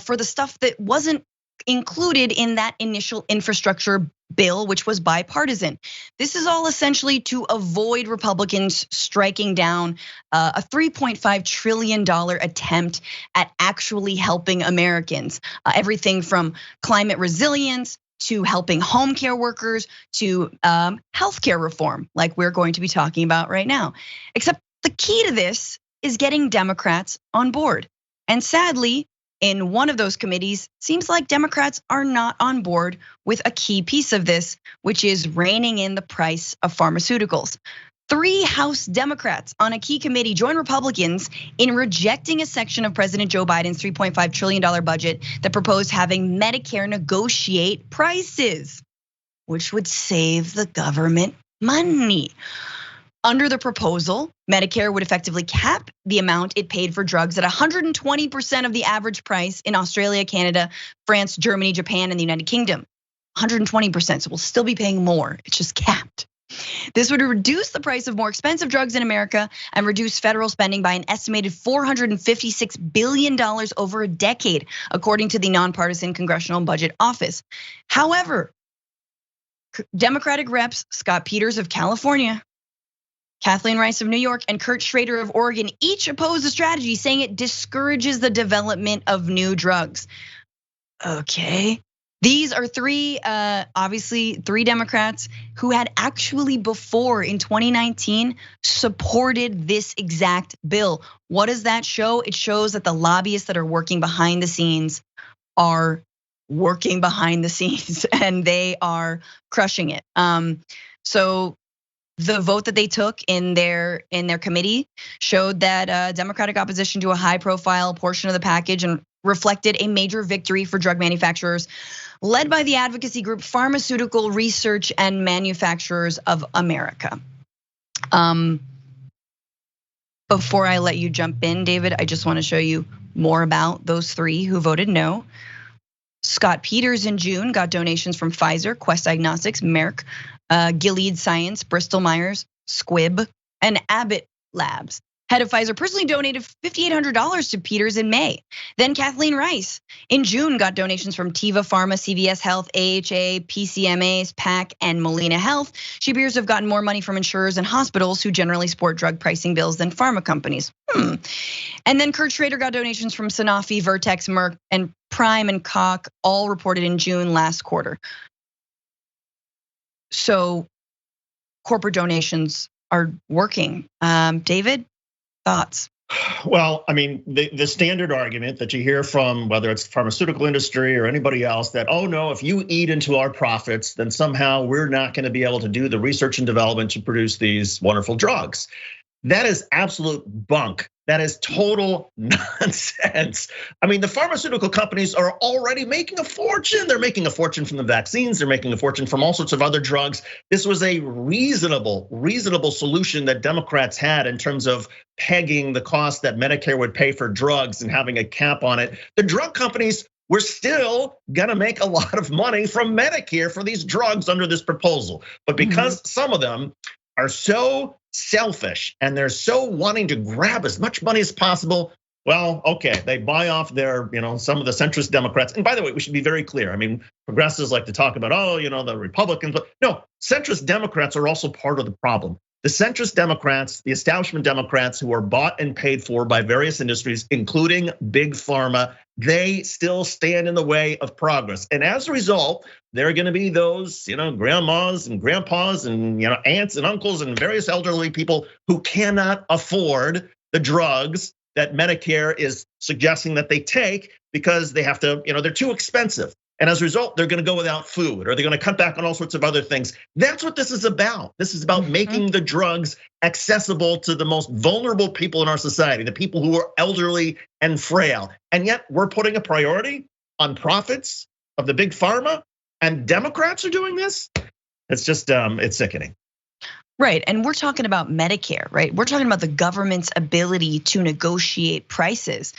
for the stuff that wasn't included in that initial infrastructure bill, which was bipartisan. This is all essentially to avoid Republicans striking down a $3.5 trillion attempt at actually helping Americans. Everything from climate resilience to helping home care workers to healthcare reform, like we're going to be talking about right now. Except the key to this is getting Democrats on board. And sadly, in one of those committees, seems like Democrats are not on board with a key piece of this, which is reining in the price of pharmaceuticals. 3 House Democrats on a key committee join Republicans in rejecting a section of President Joe Biden's $3.5 trillion budget that proposed having Medicare negotiate prices, which would save the government money. Under the proposal, Medicare would effectively cap the amount it paid for drugs at 120% of the average price in Australia, Canada, France, Germany, Japan, and the United Kingdom. 120%, so we'll still be paying more, it's just capped. This would reduce the price of more expensive drugs in America and reduce federal spending by an estimated $456 billion over a decade, according to the nonpartisan Congressional Budget Office. However, Democratic reps Scott Peters of California, Kathleen Rice of New York, and Kurt Schrader of Oregon each oppose the strategy, saying it discourages the development of new drugs. Okay. These are obviously three Democrats who had actually before in 2019 supported this exact bill. What does that show? It shows that the lobbyists that are working behind the scenes are working behind the scenes and they are crushing it. So the vote that they took in their committee showed that Democratic opposition to a high-profile portion of the package and reflected a major victory for drug manufacturers, led by the advocacy group Pharmaceutical Research and Manufacturers of America. Before I let you jump in, David, I just want to show you more about those 3 who voted no. Scott Peters in June got donations from Pfizer, Quest Diagnostics, Merck, Gilead Science, Bristol Myers, Squibb, and Abbott Labs. Head of Pfizer personally donated $5,800 to Peters in May. Then Kathleen Rice in June got donations from Teva Pharma, CVS Health, AHA, PCMAs, PAC, and Molina Health. She appears to have gotten more money from insurers and hospitals who generally support drug pricing bills than pharma companies. And then Kurt Schrader got donations from Sanofi, Vertex, Merck, and Prime and Koch, all reported in June last quarter. So corporate donations are working. David, thoughts? Well, I mean, the standard argument that you hear from whether it's the pharmaceutical industry or anybody else that, oh no, if you eat into our profits, then somehow we're not going to be able to do the research and development to produce these wonderful drugs. That is absolute bunk. That is total nonsense. I mean, the pharmaceutical companies are already making a fortune. They're making a fortune from the vaccines. They're making a fortune from all sorts of other drugs. This was a reasonable solution that Democrats had in terms of pegging the cost that Medicare would pay for drugs and having a cap on it. The drug companies were still gonna make a lot of money from Medicare for these drugs under this proposal. But because some of them are so selfish and they're so wanting to grab as much money as possible, well, okay, they buy off their, some of the centrist Democrats. And by the way, we should be very clear. I mean, progressives like to talk about, the Republicans, but no, centrist Democrats are also part of the problem. The centrist Democrats, the establishment Democrats who are bought and paid for by various industries, including big pharma, they still stand in the way of progress. And as a result, there are gonna be those, grandmas and grandpas and aunts and uncles and various elderly people who cannot afford the drugs that Medicare is suggesting that they take because they have to, they're too expensive. And as a result, they're gonna go without food or they're gonna cut back on all sorts of other things. That's what this is about. This is about making the drugs accessible to the most vulnerable people in our society, the people who are elderly and frail. And yet we're putting a priority on profits of the big pharma, and Democrats are doing this. It's just, it's sickening. Right, and we're talking about Medicare, right? We're talking about the government's ability to negotiate prices.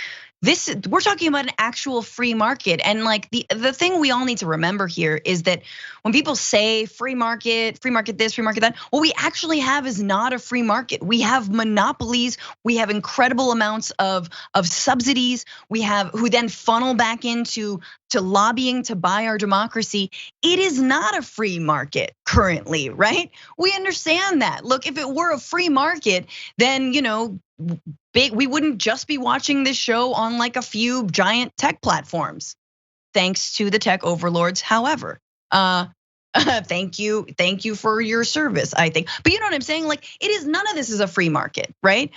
We're talking about an actual free market. And like the thing we all need to remember here is that when people say free market this, free market that, what we actually have is not a free market. We have monopolies, we have incredible amounts of subsidies, we have who then funnel back into lobbying to buy our democracy. It is not a free market currently, right? We understand that. Look, if it were a free market, then we wouldn't just be watching this show on like a few giant tech platforms, thanks to the tech overlords. However, thank you for your service, I think. But you know what I'm saying? Like, none of this is a free market, right?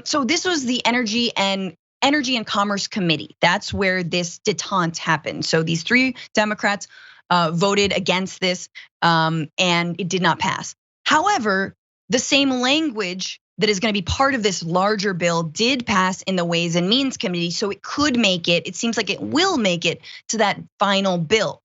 So this was the Energy and Commerce Committee. That's where this detente happened. So these 3 Democrats voted against this, and it did not pass. However, the same language that is gonna be part of this larger bill did pass in the Ways and Means Committee, so it could make it. It seems like it will make it to that final bill.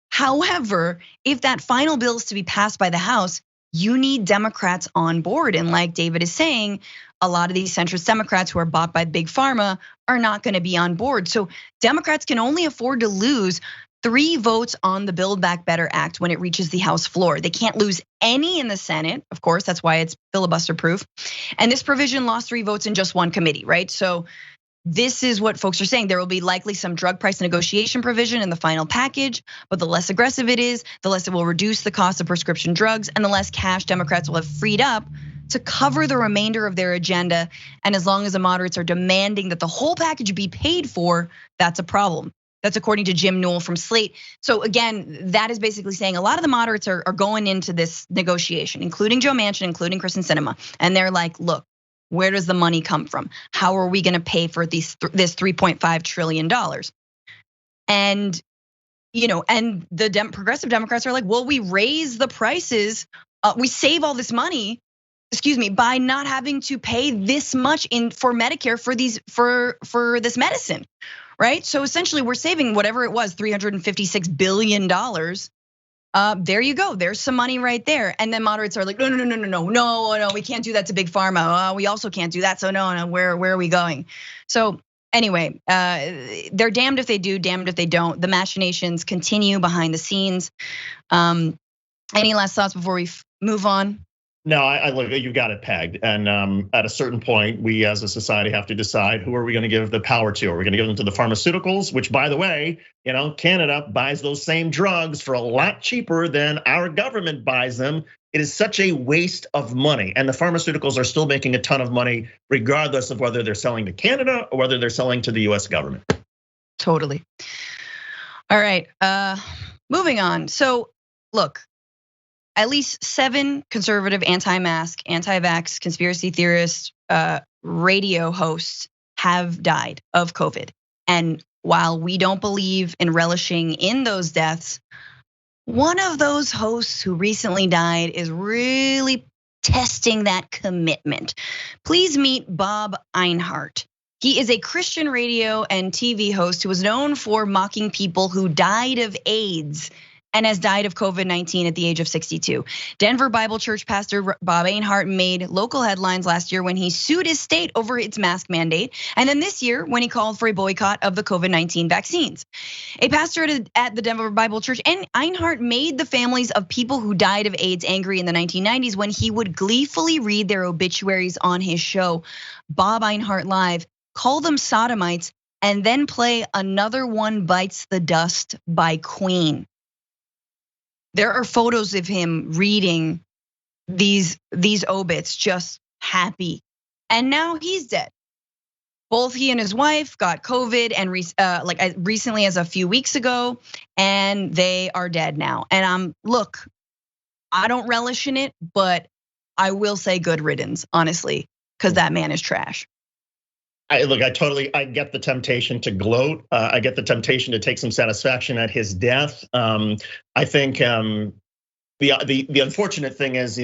However, if that final bill is to be passed by the House, you need Democrats on board. And like David is saying, a lot of these centrist Democrats who are bought by big pharma are not gonna be on board. So Democrats can only afford to lose 3 votes on the Build Back Better Act when it reaches the House floor. They can't lose any in the Senate, of course, that's why it's filibuster proof. And this provision lost 3 votes in just 1 committee, right? So this is what folks are saying. There will be likely some drug price negotiation provision in the final package, but the less aggressive it is, the less it will reduce the cost of prescription drugs and the less cash Democrats will have freed up to cover the remainder of their agenda. And as long as the moderates are demanding that the whole package be paid for, that's a problem. That's according to Jim Newell from Slate. So again, that is basically saying a lot of the moderates are going into this negotiation, including Joe Manchin, including Kristen Sinema. And they're like, look, where does the money come from? How are we gonna pay for this $3.5 trillion? And and the progressive Democrats are like, well, we raise the prices, we save all this money, by not having to pay this much for Medicare for this medicine. Right? So essentially we're saving whatever it was, $356 billion. There you go, there's some money right there. And then moderates are like, no, we can't do that to big pharma. We also can't do that, so no, where are we going? So anyway, they're damned if they do, damned if they don't. The machinations continue behind the scenes. Any last thoughts before we move on? No, I look, you've got it pegged. And at a certain point, we as a society have to decide who are we gonna give the power to? Are we gonna give them to the pharmaceuticals? Which by the way, Canada buys those same drugs for a lot cheaper than our government buys them. It is such a waste of money. And the pharmaceuticals are still making a ton of money, regardless of whether they're selling to Canada or whether they're selling to the US government. Totally. All right, moving on. So look, at least 7 conservative anti-mask, anti-vax conspiracy theorists, radio hosts have died of COVID. And while we don't believe in relishing in those deaths, one of those hosts who recently died is really testing that commitment. Please meet Bob Enyart. He is a Christian radio and TV host who was known for mocking people who died of AIDS and has died of COVID-19 at the age of 62. Denver Bible Church pastor Bob Enyart made local headlines last year when he sued his state over its mask mandate, and then this year when he called for a boycott of the COVID-19 vaccines. A pastor at the Denver Bible Church, and Enyart made the families of people who died of AIDS angry in the 1990s when he would gleefully read their obituaries on his show, Bob Enyart Live, call them sodomites, and then play Another One Bites the Dust by Queen. There are photos of him reading these obits, just happy. And now he's dead. Both he and his wife got COVID and recently as a few weeks ago, and they are dead now. And look, I don't relish in it, but I will say good riddance, honestly, because that man is trash. I get the temptation to gloat. I get the temptation to take some satisfaction at his death. I think the unfortunate thing is,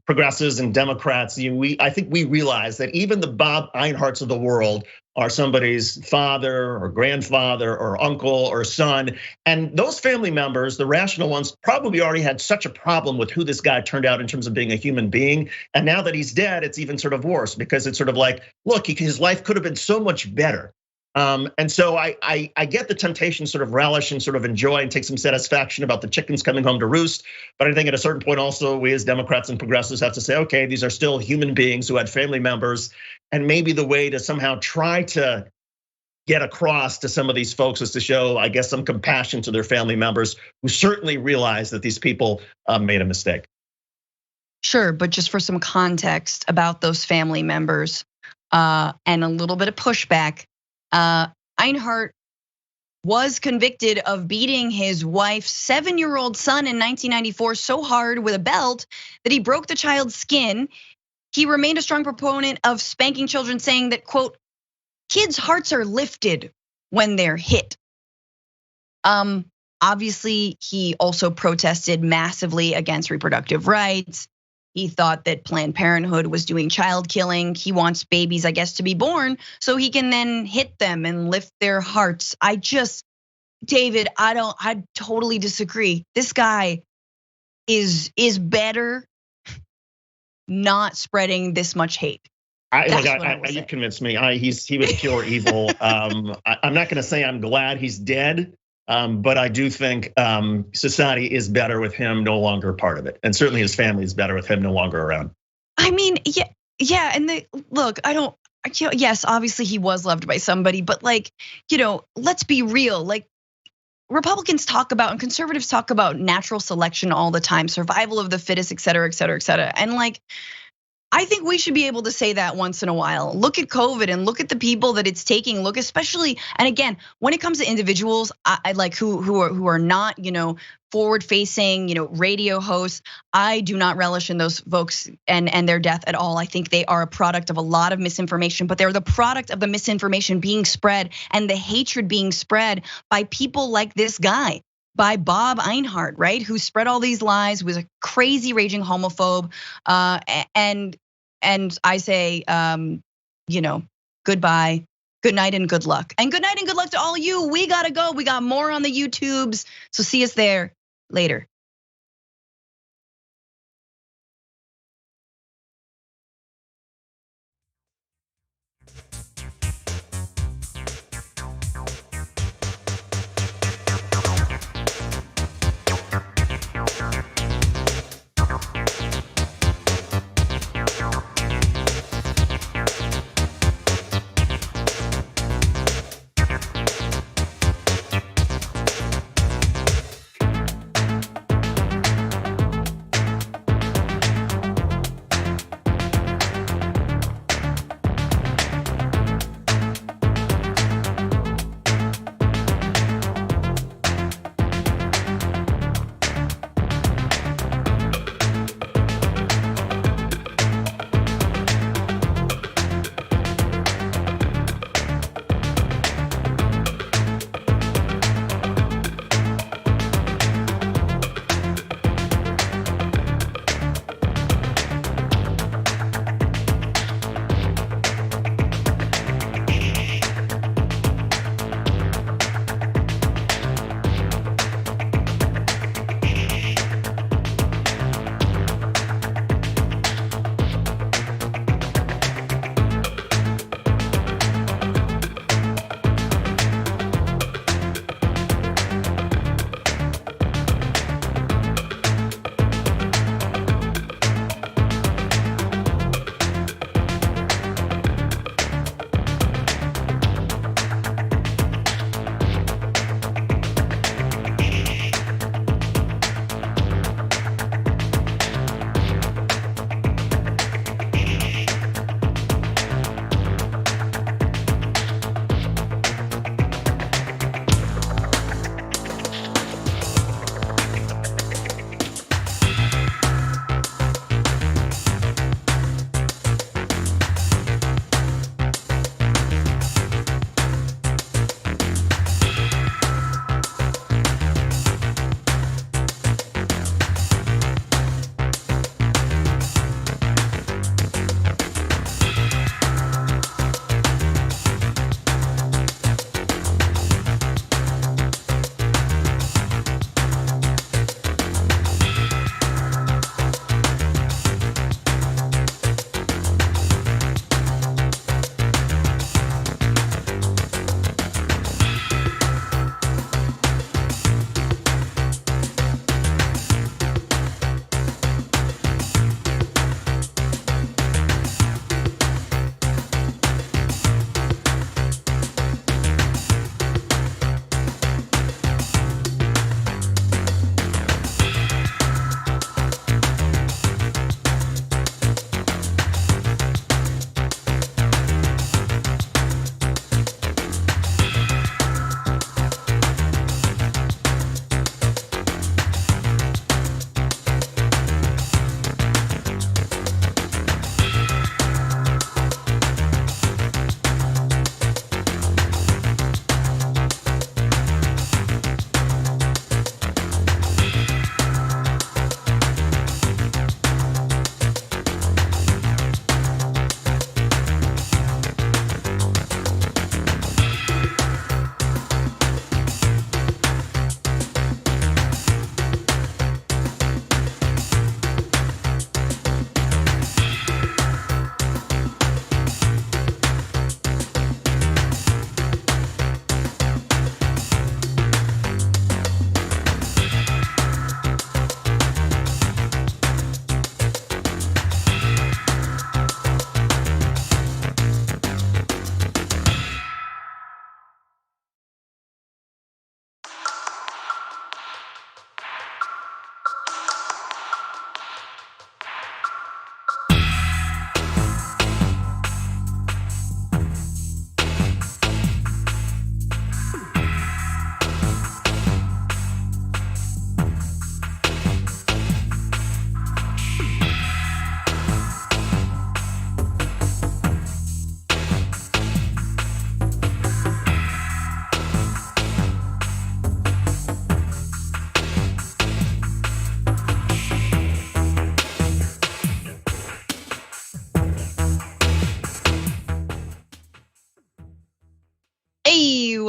progressives and Democrats, I think we realize that even the Bob Enyarts of the world are somebody's father or grandfather or uncle or son. And those family members, the rational ones, probably already had such a problem with who this guy turned out in terms of being a human being. And now that he's dead, it's even sort of worse because it's sort of like, look, his life could have been so much better. And so I get the temptation to sort of relish and sort of enjoy and take some satisfaction about the chickens coming home to roost. But I think at a certain point also, we as Democrats and progressives have to say, okay, these are still human beings who had family members. And maybe the way to somehow try to get across to some of these folks is to show, I guess, some compassion to their family members who certainly realize that these people made a mistake. Sure, but just for some context about those family members and a little bit of pushback, Enyart was convicted of beating his wife's 7-year-old son in 1994 so hard with a belt that he broke the child's skin. He remained a strong proponent of spanking children, saying that, quote, kids' hearts are lifted when they're hit. Obviously, he also protested massively against reproductive rights. He thought that Planned Parenthood was doing child killing. He wants babies, I guess, to be born so he can then hit them and lift their hearts. David, I totally disagree. This guy is better not spreading this much hate. You convinced me. He was pure evil. I'm not going to say I'm glad he's dead. But I do think society is better with him no longer part of it. And certainly his family is better with him no longer around. I mean, yeah. And look, yes, obviously he was loved by somebody, but let's be real. Like Republicans talk about and conservatives talk about natural selection all the time, survival of the fittest, et cetera, et cetera, et cetera. And I think we should be able to say that once in a while. Look at COVID and look at the people that it's taking. Look, especially, and again, when it comes to individuals, I like who are not, forward-facing, radio hosts. I do not relish in those folks and their death at all. I think they are a product of a lot of misinformation, but they're the product of the misinformation being spread and the hatred being spread by people like this guy, by Bob Enyart, right? Who spread all these lies, was a crazy raging homophobe. And I say, goodbye, good night and good luck. And good night and good luck to all you. We gotta go. We got more on the YouTubes. So see us there later.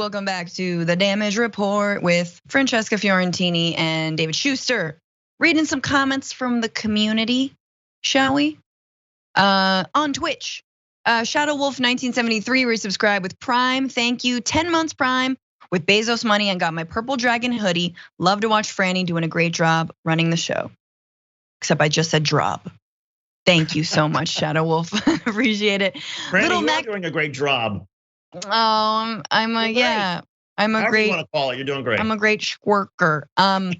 welcome back to the Damage Report with Francesca Fiorentini and David Shuster. Reading some comments from the community, shall we? On Twitch, Shadow Wolf 1973 resubscribed with Prime. Thank you, 10 months Prime with Bezos money and got my purple dragon hoodie. Love to watch Franny doing a great job running the show. Except I just said drop. Thank you so much, Shadow Wolf. Appreciate it. Franny, Little Mac doing a great job. I'm a yeah. I'm a However great. You want to call it? You're doing great. I'm a great squirker. Little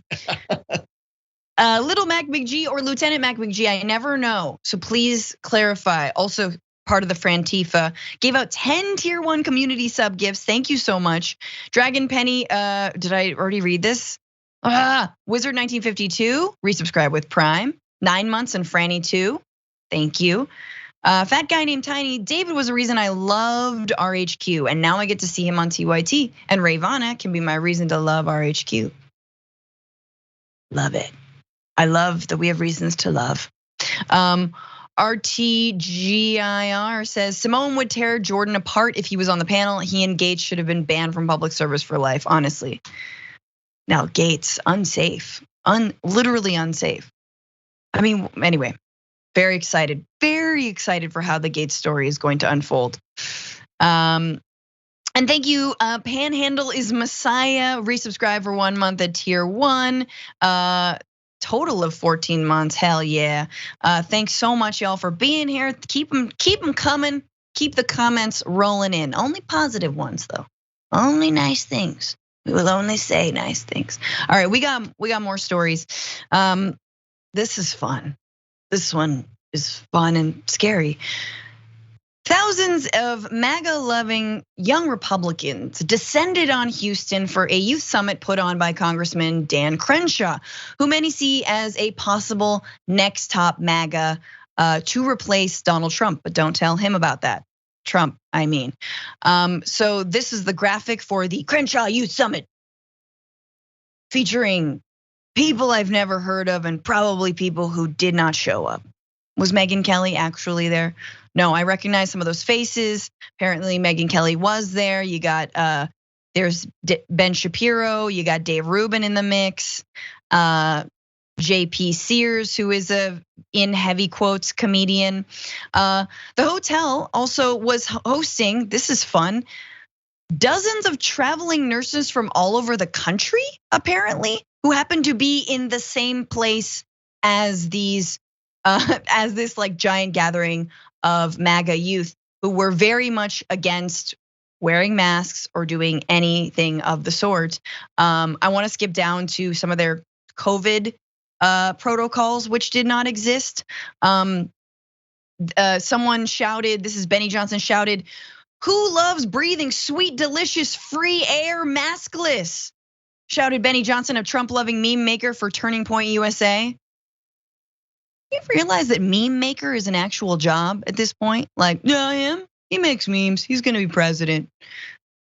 Mac McG or Lieutenant Mac McG, I never know. So please clarify. Also part of the Frantifa gave out 10 tier 1 community sub gifts. Thank you so much. Dragon Penny, did I already read this? Wizard 1952 resubscribe with Prime. 9 months and Franny 2. Thank you. Fat guy named Tiny, David was the reason I loved RHQ, and now I get to see him on TYT. And Ravana can be my reason to love RHQ. Love it. I love that we have reasons to love. RTGIR says, Simone would tear Jordan apart if he was on the panel. He and Gates should have been banned from public service for life, honestly. Now, Gates, unsafe, literally unsafe. I mean, anyway. Very excited for how the Gates story is going to unfold. And thank you, Panhandle is Messiah, resubscribe for 1 month at tier 1. Total of 14 months, hell yeah. Thanks so much, y'all, for being here. Keep them coming. Keep the comments rolling in. Only positive ones, though. Only nice things. We will only say nice things. All right, we got more stories. This is fun. This one is fun and scary. Thousands of MAGA-loving young Republicans descended on Houston for a youth summit put on by Congressman Dan Crenshaw, who many see as a possible next top MAGA to replace Donald Trump, but don't tell him about that. Trump, I mean. So this is the graphic for the Crenshaw Youth Summit, featuring people I've never heard of and probably people who did not show up. Was Megyn Kelly actually there? No, I recognize some of those faces. Apparently Megyn Kelly was there. You got, there's Ben Shapiro, you got Dave Rubin in the mix. JP Sears, who is a, in heavy quotes, comedian. The hotel also was hosting, this is fun, dozens of traveling nurses from all over the country, apparently, who happen to be in the same place as these, as this like giant gathering of MAGA youth who were very much against wearing masks or doing anything of the sort. I want to skip down to some of their COVID protocols, which did not exist. Someone shouted, this is Benny Johnson shouted, "Who loves breathing sweet, delicious, free air maskless?" Shouted Benny Johnson, a Trump-loving meme maker for Turning Point USA. You realize that meme maker is an actual job at this point? Like, yeah, I am. He makes memes. He's gonna be president.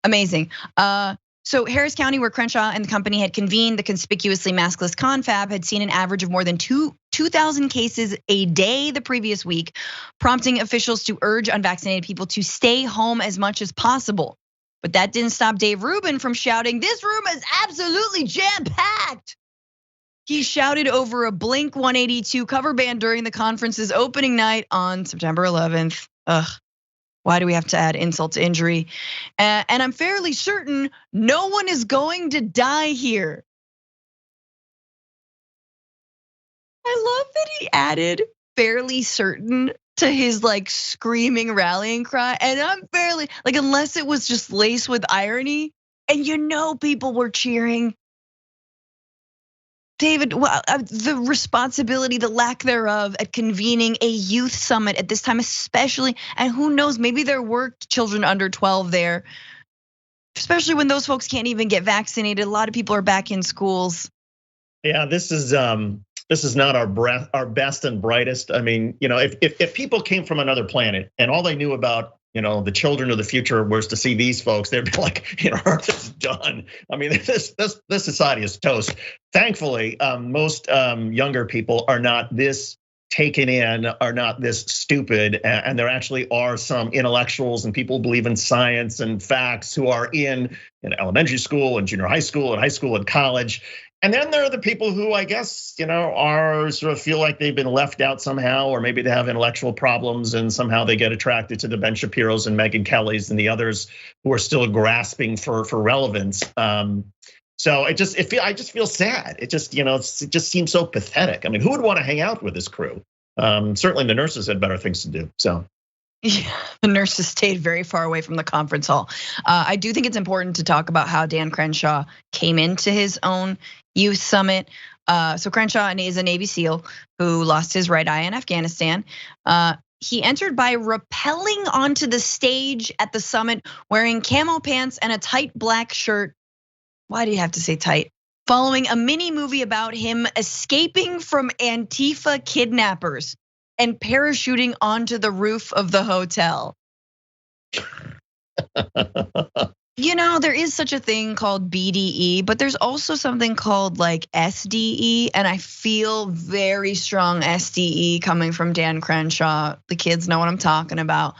Amazing. So Harris County, where Crenshaw and the company had convened the conspicuously maskless confab, had seen an average of more than 2,000 cases a day the previous week, prompting officials to urge unvaccinated people to stay home as much as possible. But that didn't stop Dave Rubin from shouting, "This room is absolutely jam-packed." He shouted over a Blink 182 cover band during the conference's opening night on September 11th. Why do we have to add insult to injury? And I'm fairly certain no one is going to die here. I love that he added fairly certain to his like screaming rallying cry. And I'm fairly, like, unless it was just laced with irony, and you know people were cheering. David, the responsibility, the lack thereof at convening a youth summit at this time, especially, and who knows, maybe there were children under 12 there, especially when those folks can't even get vaccinated. A lot of people are back in schools. Yeah, this is not our best and brightest. I mean, if people came from another planet and all they knew about, the children of the future was to see these folks, they'd be like, Earth is done. I mean, this society is toast. Thankfully, most younger people are not this taken in are not this stupid, and there actually are some intellectuals and people who believe in science and facts who are in elementary school and junior high school and college. And then there are the people who I guess, are sort of feel like they've been left out somehow, or maybe they have intellectual problems and somehow they get attracted to the Ben Shapiros and Megyn Kellys and the others who are still grasping for relevance. So I just feel sad. It just seems so pathetic. I mean, who would want to hang out with this crew? Certainly the nurses had better things to do. So. Yeah, the nurses stayed very far away from the conference hall. I do think it's important to talk about how Dan Crenshaw came into his own youth summit. So Crenshaw is a Navy SEAL who lost his right eye in Afghanistan. He entered by rappelling onto the stage at the summit wearing camo pants and a tight black shirt. Why do you have to say tight? Following a mini movie about him escaping from Antifa kidnappers and parachuting onto the roof of the hotel. There is such a thing called BDE, but there's also something called like SDE, and I feel very strong SDE coming from Dan Crenshaw. The kids know what I'm talking about.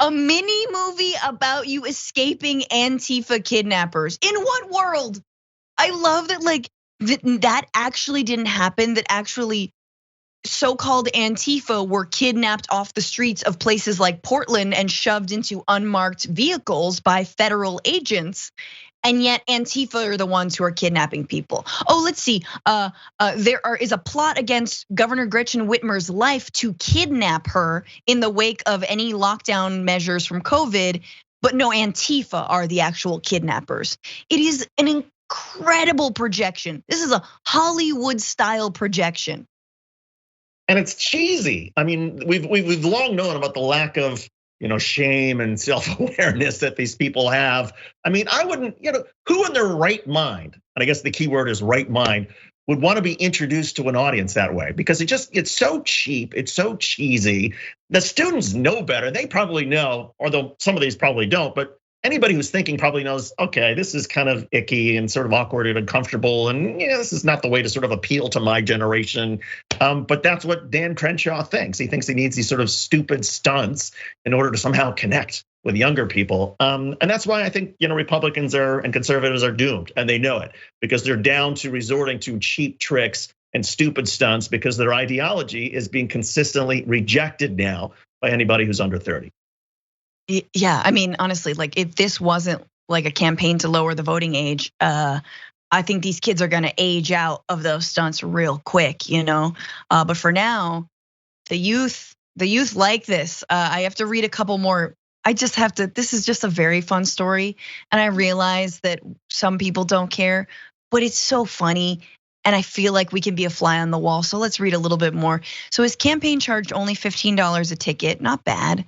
A mini movie about you escaping Antifa kidnappers. In what world? I love that that actually didn't happen, that actually so-called Antifa were kidnapped off the streets of places like Portland and shoved into unmarked vehicles by federal agents. And yet Antifa are the ones who are kidnapping people. Oh, let's see, there is a plot against Governor Gretchen Whitmer's life to kidnap her in the wake of any lockdown measures from COVID, but no, Antifa are the actual kidnappers. It is an incredible projection. This is a Hollywood style projection. And it's cheesy. I mean, we've long known about the lack of shame and self-awareness that these people have. I mean, I wouldn't, who in their right mind, and I guess the key word is right mind, would want to be introduced to an audience that way? Because it's so cheap, it's so cheesy. The students know better. They probably know, although some of these probably don't, but anybody who's thinking probably knows, okay, this is kind of icky and sort of awkward and uncomfortable, and this is not the way to sort of appeal to my generation. But that's what Dan Crenshaw thinks. He thinks he needs these sort of stupid stunts in order to somehow connect with younger people. And that's why I think Republicans and conservatives are doomed, and they know it, because they're down to resorting to cheap tricks and stupid stunts because their ideology is being consistently rejected now by anybody who's under 30. Yeah, I mean, honestly, like if this wasn't like a campaign to lower the voting age, I think these kids are gonna age out of those stunts real quick, But for now, the youth like this. I have to read a couple more. This is just a very fun story. And I realize that some people don't care, but it's so funny. And I feel like we can be a fly on the wall. So let's read a little bit more. So his campaign charged only $15 a ticket, not bad,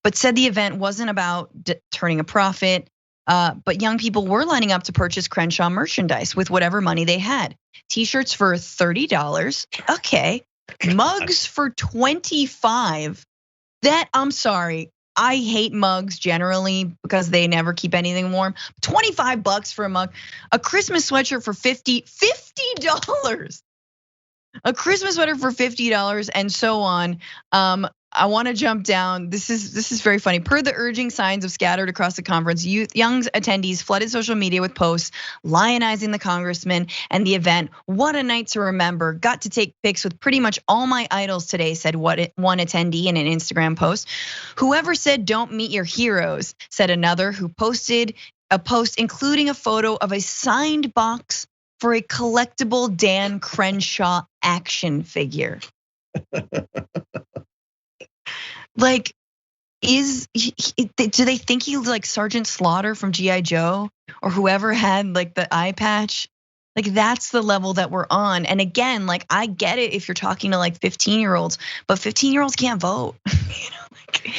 but said the event wasn't about turning a profit. But young people were lining up to purchase Crenshaw merchandise with whatever money they had. T-shirts for $30, okay. Mugs for $25. I'm sorry, I hate mugs generally because they never keep anything warm. $25 for a mug, a Christmas sweatshirt for $50. A Christmas sweater for $50 and so on. I want to jump down. This is very funny. Per the urging signs of scattered across the conference, young attendees flooded social media with posts lionizing the congressman and the event. What a night to remember. Got to take pics with pretty much all my idols today, said one attendee in an Instagram post. Whoever said don't meet your heroes, said another who posted a post including a photo of a signed box for a collectible Dan Crenshaw action figure. Like, do they think he's like Sergeant Slaughter from G.I. Joe or whoever had like the eye patch? Like that's the level that we're on. And again, like I get it if you're talking to like 15-year-olds, but 15-year-olds can't vote. Like,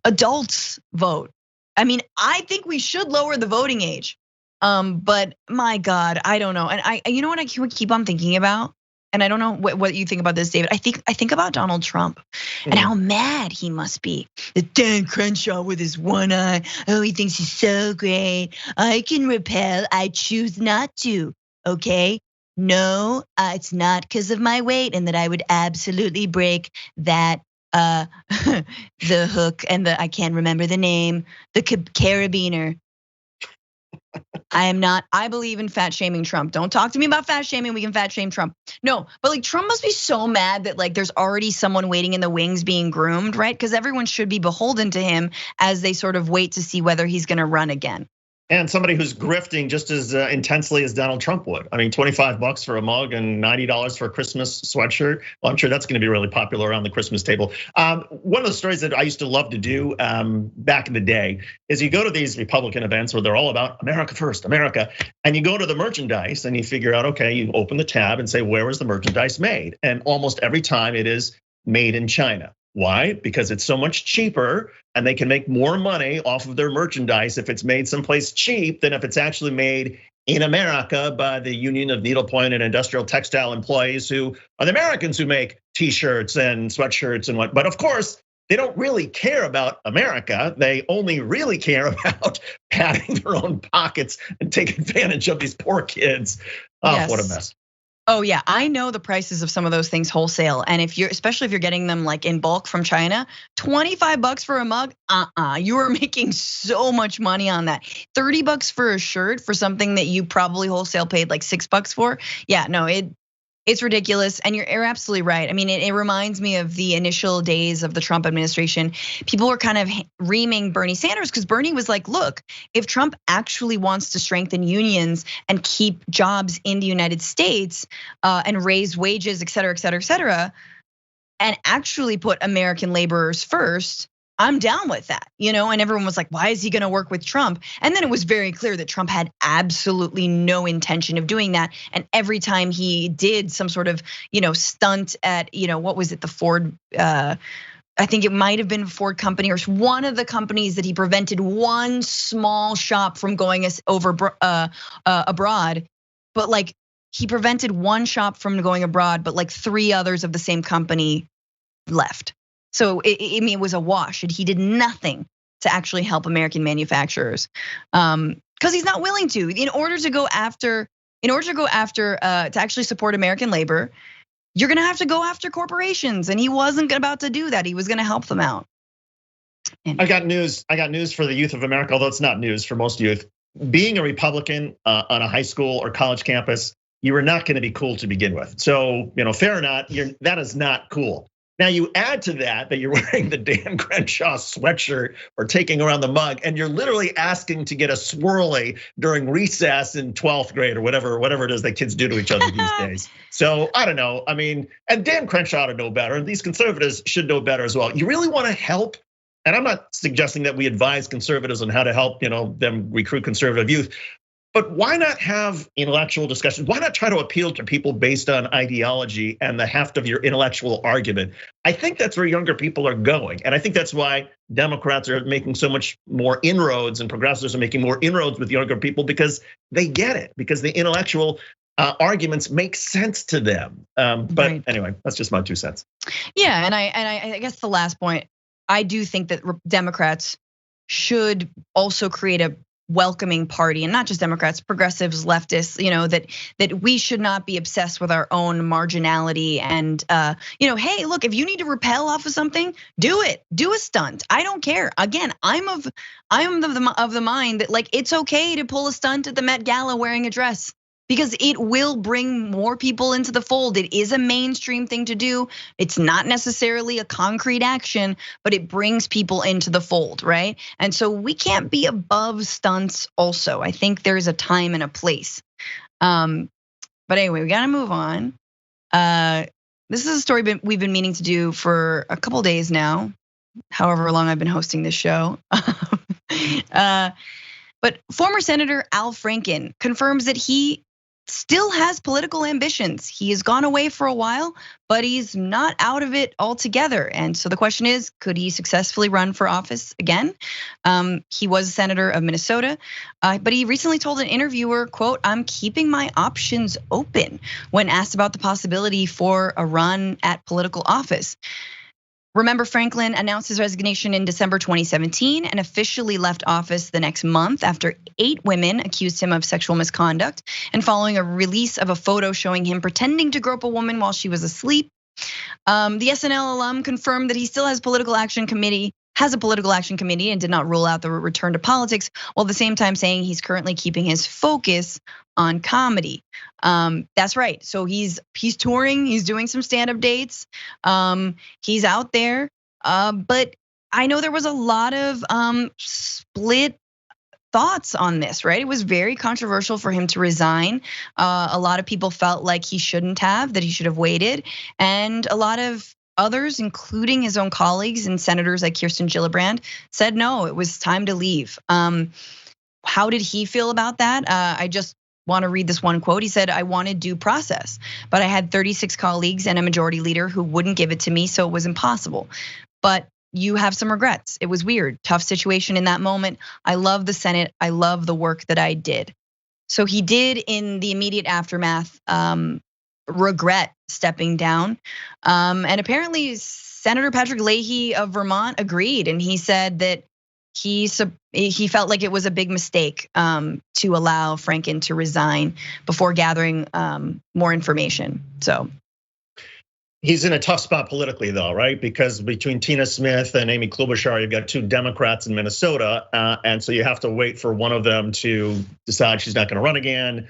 adults vote. I mean, I think we should lower the voting age. But my God, I don't know. And you know what I keep on thinking about? And I don't know what you think about this, David. I think about Donald Trump and how mad he must be. That Dan Crenshaw with his one eye, oh, he thinks he's so great. I can repel, I choose not to, okay? no, it's not because of my weight, and that I would absolutely break that the hook and I can't remember the name, the carabiner. I believe in fat shaming Trump. Don't talk to me about fat shaming. We can fat shame Trump. No, but like Trump must be so mad that like there's already someone waiting in the wings being groomed, right? Because everyone should be beholden to him as they sort of wait to see whether he's gonna run again. And somebody who's grifting just as intensely as Donald Trump would. I mean, $25 for a mug and $90 for a Christmas sweatshirt. Well, I'm sure that's gonna be really popular around the Christmas table. One of the stories that I used to love to do back in the day is you go to these Republican events where they're all about America first, America. And you go to the merchandise and you figure out, okay, you open the tab and say, where was the merchandise made? And almost every time it is made in China. Why? Because it's so much cheaper and they can make more money off of their merchandise if it's made someplace cheap than if it's actually made in America by the Union of Needlepoint and Industrial Textile Employees, who are the Americans who make t-shirts and sweatshirts and what. But of course, they don't really care about America. They only really care about padding their own pockets and taking advantage of these poor kids. Oh, yes. What a mess. Oh yeah, I know the prices of some of those things wholesale, and especially if you're getting them like in bulk from China, $25 for a mug, you are making so much money on that. $30 for a shirt for something that you probably wholesale paid like $6 for. Yeah, no, it's ridiculous, and you're absolutely right. I mean, it reminds me of the initial days of the Trump administration. People were kind of reaming Bernie Sanders because Bernie was like, look, if Trump actually wants to strengthen unions and keep jobs in the United States and raise wages, et cetera, et cetera, et cetera, and actually put American laborers first, I'm down with that, and everyone was like, why is he gonna work with Trump? And then it was very clear that Trump had absolutely no intention of doing that. And every time he did some sort of, stunt at, what was it, the Ford, I think it might have been Ford company or one of the companies that he prevented one small shop from going over abroad. But like he prevented one shop from going abroad, but like 3 others of the same company left. So it was a wash, and he did nothing to actually help American manufacturers, because he's not willing to. In order to go after to actually support American labor, you're gonna have to go after corporations, and he wasn't about to do that. He was gonna help them out. I got news for the youth of America, although it's not news for most youth. Being a Republican on a high school or college campus, you are not gonna be cool to begin with. So, fair or not, that is not cool. Now you add to that you're wearing the Dan Crenshaw sweatshirt or taking around the mug, and you're literally asking to get a swirly during recess in 12th grade or whatever it is that kids do to each other these days. So I don't know. I mean, and Dan Crenshaw ought to know better, and these conservatives should know better as well. You really want to help, and I'm not suggesting that we advise conservatives on how to help, them recruit conservative youth. But why not have intellectual discussions? Why not try to appeal to people based on ideology and the heft of your intellectual argument? I think that's where younger people are going. And I think that's why Democrats are making so much more inroads and progressives are making more inroads with younger people, because they get it, because the intellectual arguments make sense to them. But right. Anyway, that's just my 2 cents. Yeah, and I guess the last point, I do think that Democrats should also create a welcoming party, and not just Democrats, progressives, leftists, that we should not be obsessed with our own marginality. And hey, look, if you need to repel off of something, do it. Do a stunt. I don't care. Again, I'm of the mind that like it's okay to pull a stunt at the Met Gala wearing a dress, because it will bring more people into the fold. It is a mainstream thing to do. It's not necessarily a concrete action, but it brings people into the fold, right? And so we can't be above stunts also. I think there's a time and a place. But anyway, we gotta move on. This is a story we've been meaning to do for a couple days now, however long I've been hosting this show. But former Senator Al Franken confirms that he still has political ambitions. He has gone away for a while, but he's not out of it altogether. And so the question is, could he successfully run for office again? He was a senator of Minnesota, but he recently told an interviewer, quote, "I'm keeping my options open," when asked about the possibility for a run at political office. Remember, Franklin announced his resignation in December 2017 and officially left office the next month after 8 women accused him of sexual misconduct and following a release of a photo showing him pretending to grope a woman while she was asleep. The SNL alum confirmed that he still has a political action committee and did not rule out the return to politics, while at the same time saying he's currently keeping his focus on comedy. That's right. So he's touring, he's doing some stand-up dates. He's out there, but I know there was a lot of split thoughts on this, right? It was very controversial for him to resign. A lot of people felt like he shouldn't have, that he should have waited. And a lot of others, including his own colleagues and senators like Kirsten Gillibrand, said no, it was time to leave. How did he feel about that? I just want to read this one quote. He said, "I wanted due process, but I had 36 colleagues and a majority leader who wouldn't give it to me, so it was impossible. But you have some regrets. It was weird, tough situation in that moment. I love the Senate. I love the work that I did." So he did, in the immediate aftermath, regret stepping down. And apparently Senator Patrick Leahy of Vermont agreed, and he said that he felt like it was a big mistake to allow Franken to resign before gathering more information. So he's in a tough spot politically, though, right? Because between Tina Smith and Amy Klobuchar, you've got 2 Democrats in Minnesota, and so you have to wait for one of them to decide she's not going to run again.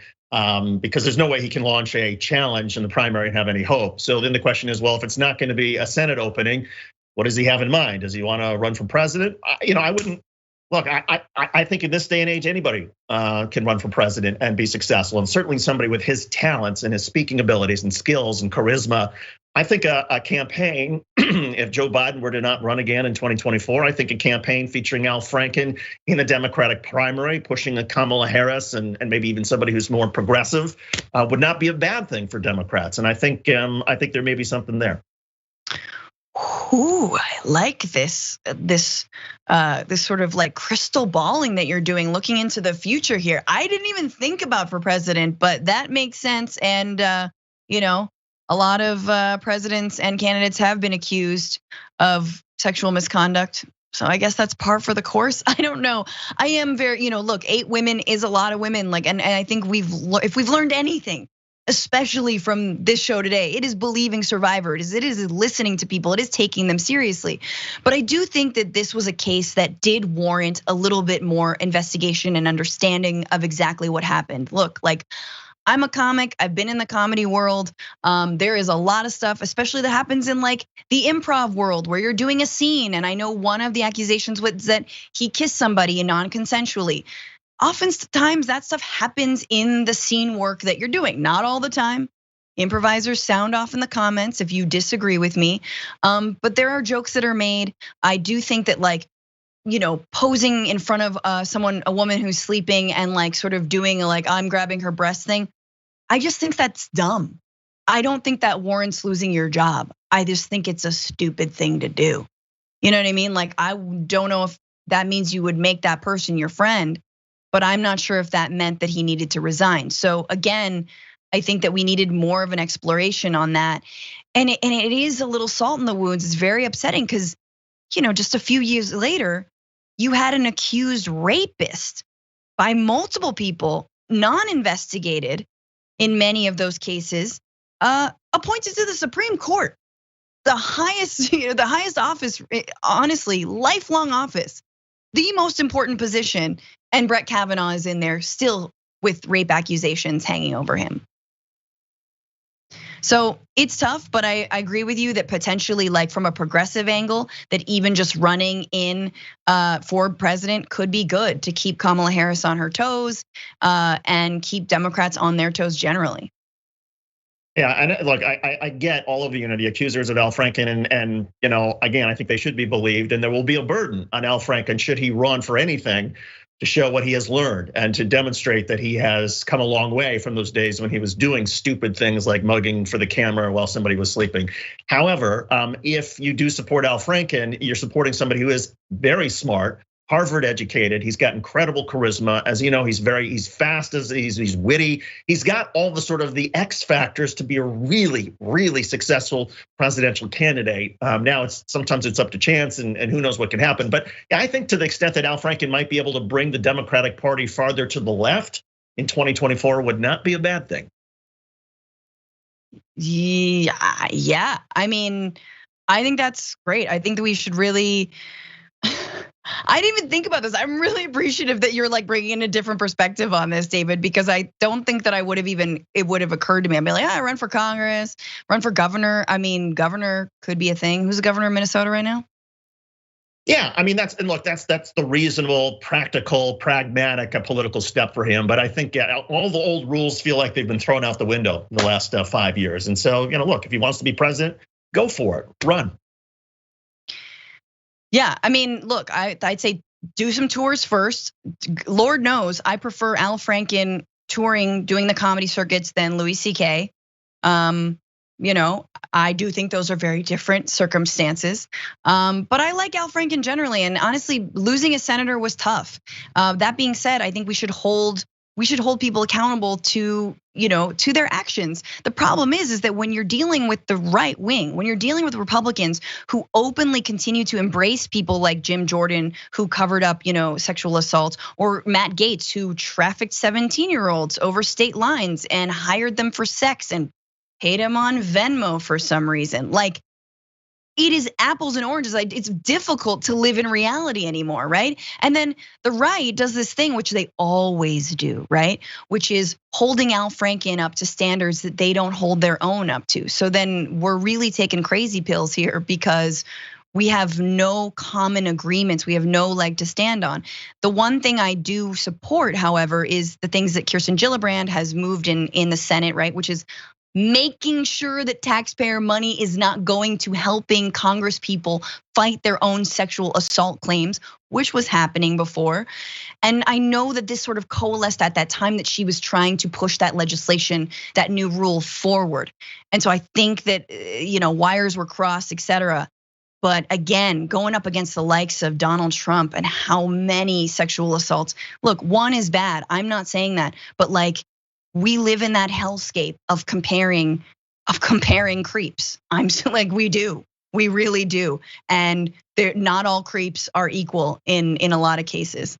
Because there's no way he can launch a challenge in the primary and have any hope. So then the question is, well, if it's not going to be a Senate opening, what does he have in mind? Does he want to run for president? I wouldn't. Look, I think in this day and age, anybody can run for president and be successful, and certainly somebody with his talents and his speaking abilities and skills and charisma. I think a campaign, if Joe Biden were to not run again in 2024, I think a campaign featuring Al Franken in a Democratic primary, pushing a Kamala Harris and maybe even somebody who's more progressive, would not be a bad thing for Democrats. And I think there may be something there. Ooh, I like this sort of like crystal balling that you're doing, looking into the future here. I didn't even think about for president, but that makes sense. And a lot of presidents and candidates have been accused of sexual misconduct. So I guess that's par for the course. I don't know. I am very, look, 8 women is a lot of women. And I think if we've learned anything, especially from this show today, it is believing survivors. It is listening to people. It is taking them seriously. But I do think that this was a case that did warrant a little bit more investigation and understanding of exactly what happened. Look, like, I'm a comic, I've been in the comedy world. There is a lot of stuff, especially that happens in like the improv world where you're doing a scene. And I know one of the accusations was that he kissed somebody non-consensually. Oftentimes that stuff happens in the scene work that you're doing, not all the time. Improvisers sound off in the comments if you disagree with me. But there are jokes that are made. I do think that posing in front of a woman who's sleeping and like sort of doing like I'm grabbing her breast thing, I just think that's dumb. I don't think that warrants losing your job. I just think it's a stupid thing to do. You know what I mean? Like, I don't know if that means you would make that person your friend, but I'm not sure if that meant that he needed to resign. So again, I think that we needed more of an exploration on that. And it is a little salt in the wounds. It's very upsetting because, just a few years later, you had an accused rapist by multiple people, non-investigated in many of those cases, appointed to the Supreme Court, the highest office, honestly, lifelong office, the most important position, and Brett Kavanaugh is in there still with rape accusations hanging over him. So it's tough, but I agree with you that potentially, like from a progressive angle, that even just running in for president could be good to keep Kamala Harris on her toes and keep Democrats on their toes generally. Yeah, and look, I get all of the accusers of Al Franken, and again, I think they should be believed, and there will be a burden on Al Franken should he run for anything, to show what he has learned and to demonstrate that he has come a long way from those days when he was doing stupid things like mugging for the camera while somebody was sleeping. However, if you do support Al Franken, you're supporting somebody who is very smart, Harvard educated. He's got incredible charisma. As you know, he's fast, he's witty. He's got all the sort of the X factors to be a really, really successful presidential candidate. Now sometimes it's up to chance and who knows what can happen. But yeah, I think to the extent that Al Franken might be able to bring the Democratic Party farther to the left in 2024 would not be a bad thing. Yeah. I mean, I think that's great. I think that we should really. I didn't even think about this. I'm really appreciative that you're like bringing in a different perspective on this, David, because I don't think that it would have occurred to me. I'd be like, I run for Congress, run for governor. I mean, governor could be a thing. Who's the governor of Minnesota right now? Yeah, I mean that's the reasonable, practical, pragmatic political step for him. But I think all the old rules feel like they've been thrown out the window in the last 5 years. And so look, if he wants to be president, go for it, run. Yeah, I mean, look, I'd say do some tours first. Lord knows I prefer Al Franken touring, doing the comedy circuits than Louis C.K. I do think those are very different circumstances. But I like Al Franken generally, and honestly, losing a senator was tough. That being said, I think we should hold people accountable to their actions. The problem is that when you're dealing with the right wing, when you're dealing with Republicans who openly continue to embrace people like Jim Jordan, who covered up, sexual assault, or Matt Gaetz, who trafficked 17-year-olds over state lines and hired them for sex and paid them on Venmo for some reason. Like, it is apples and oranges. It's difficult to live in reality anymore, right? And then the right does this thing, which they always do, right? Which is holding Al Franken up to standards that they don't hold their own up to. So then we're really taking crazy pills here because we have no common agreements. We have no leg to stand on. The one thing I do support, however, is the things that Kirsten Gillibrand has moved in the Senate, right? Which is making sure that taxpayer money is not going to helping Congress people fight their own sexual assault claims, which was happening before. And I know that this sort of coalesced at that time that she was trying to push that legislation, that new rule forward. And so I think that, wires were crossed, etc. But again, going up against the likes of Donald Trump and how many sexual assaults, look, one is bad. I'm not saying that, but we live in that hellscape of comparing creeps. I'm like, we really do. And not all creeps are equal in a lot of cases.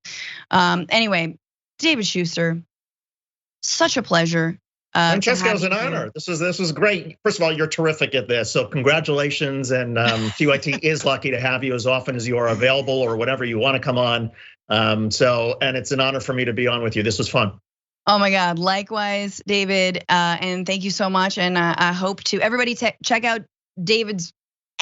Anyway, David Shuster, such a pleasure. Francesca, it was an honor. This was great. First of all, you're terrific at this, so congratulations. And QIT is lucky to have you as often as you are available or whenever you want to come on. And it's an honor for me to be on with you. This was fun. Oh my God, likewise, David, and thank you so much. And I hope to everybody check out David's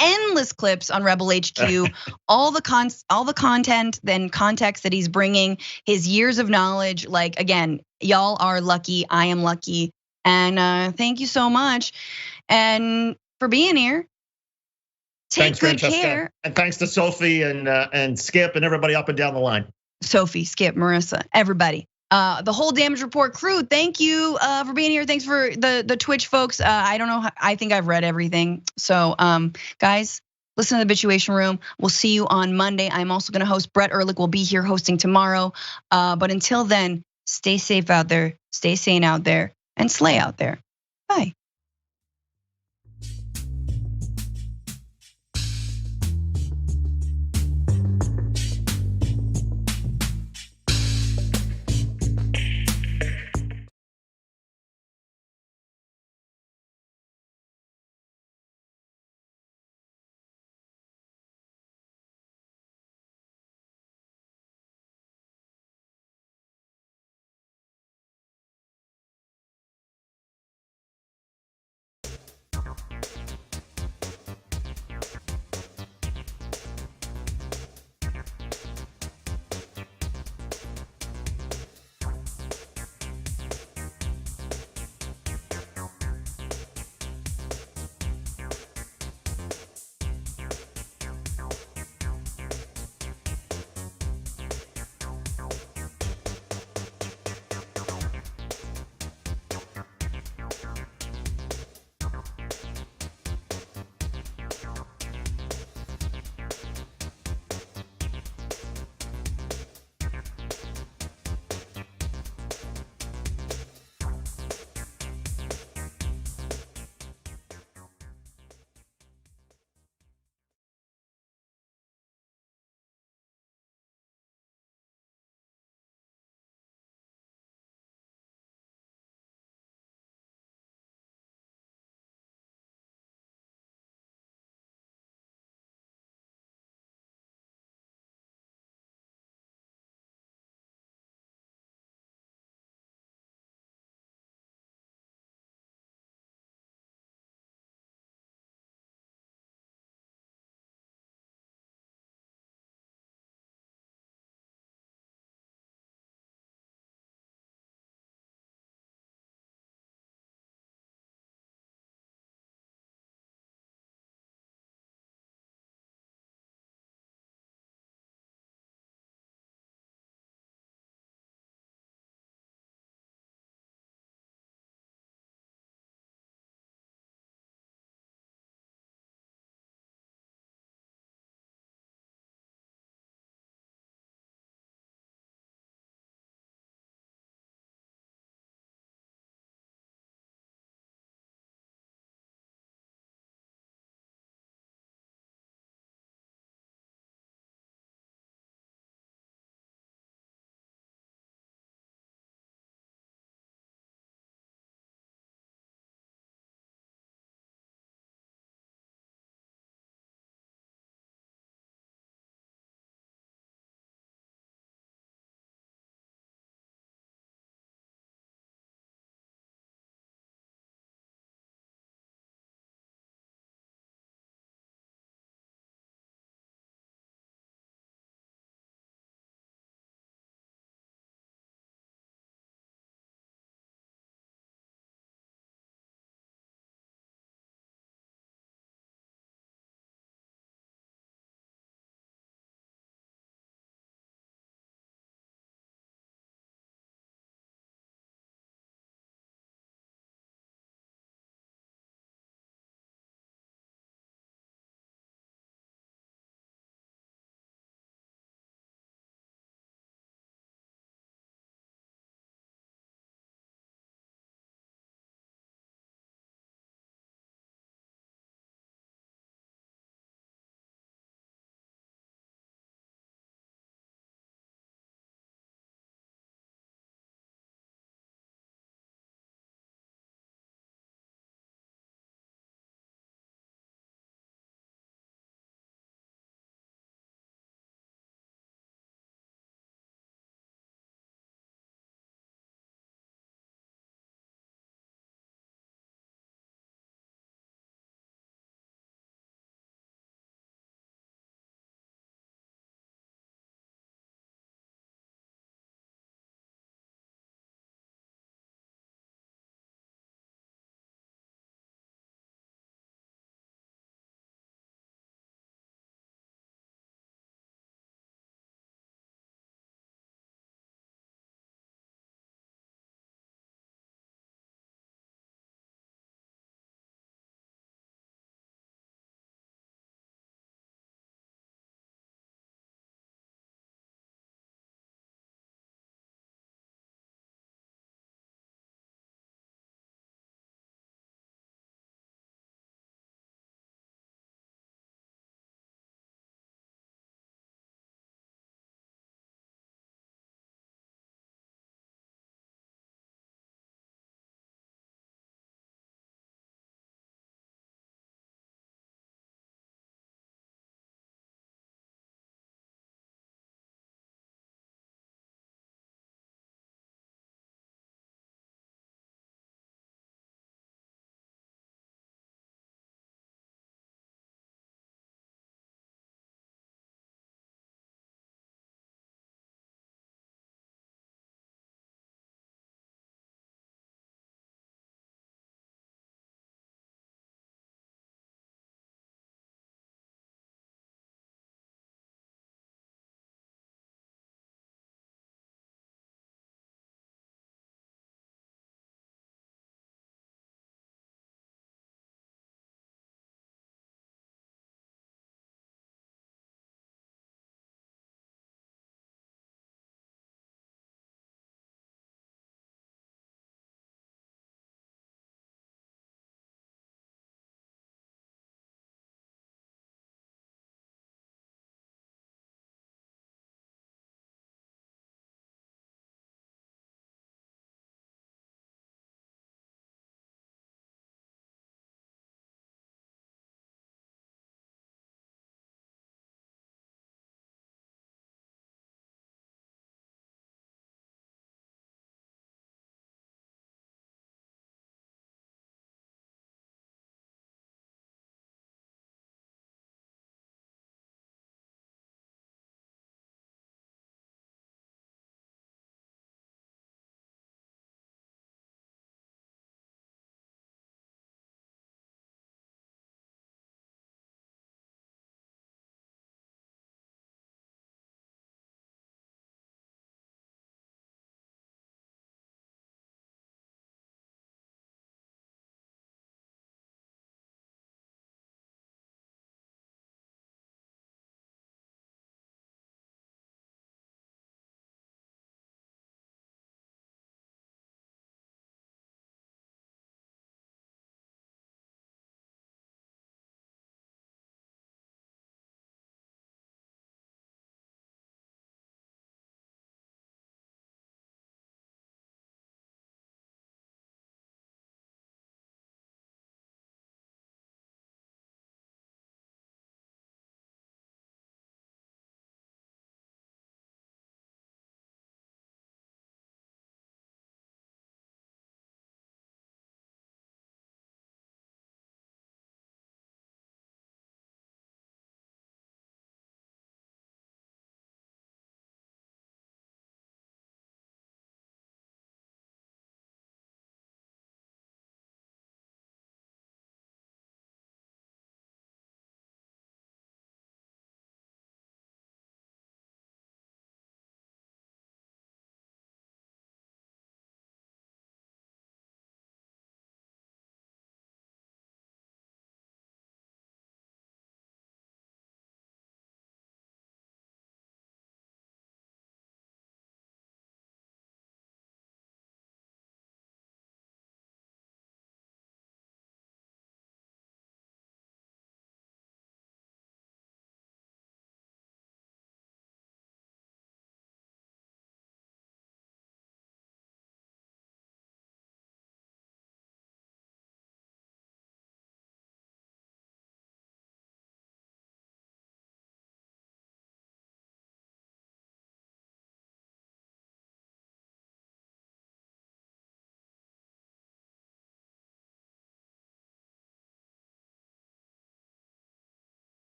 endless clips on Rebel HQ, all the content, then context that he's bringing, his years of knowledge. Like, again, y'all are lucky, I am lucky, and thank you so much, and for being here. Take good care. And thanks to Sophie and Skip and everybody up and down the line. Sophie, Skip, Marissa, everybody. The whole Damage Report crew, thank you for being here. Thanks for the Twitch folks. I don't know, I think I've read everything. So guys, listen to the Habituation Room. We'll see you on Monday. I'm also gonna host. Brett Ehrlich will be here hosting tomorrow. But until then, stay safe out there, stay sane out there, and slay out there. Bye.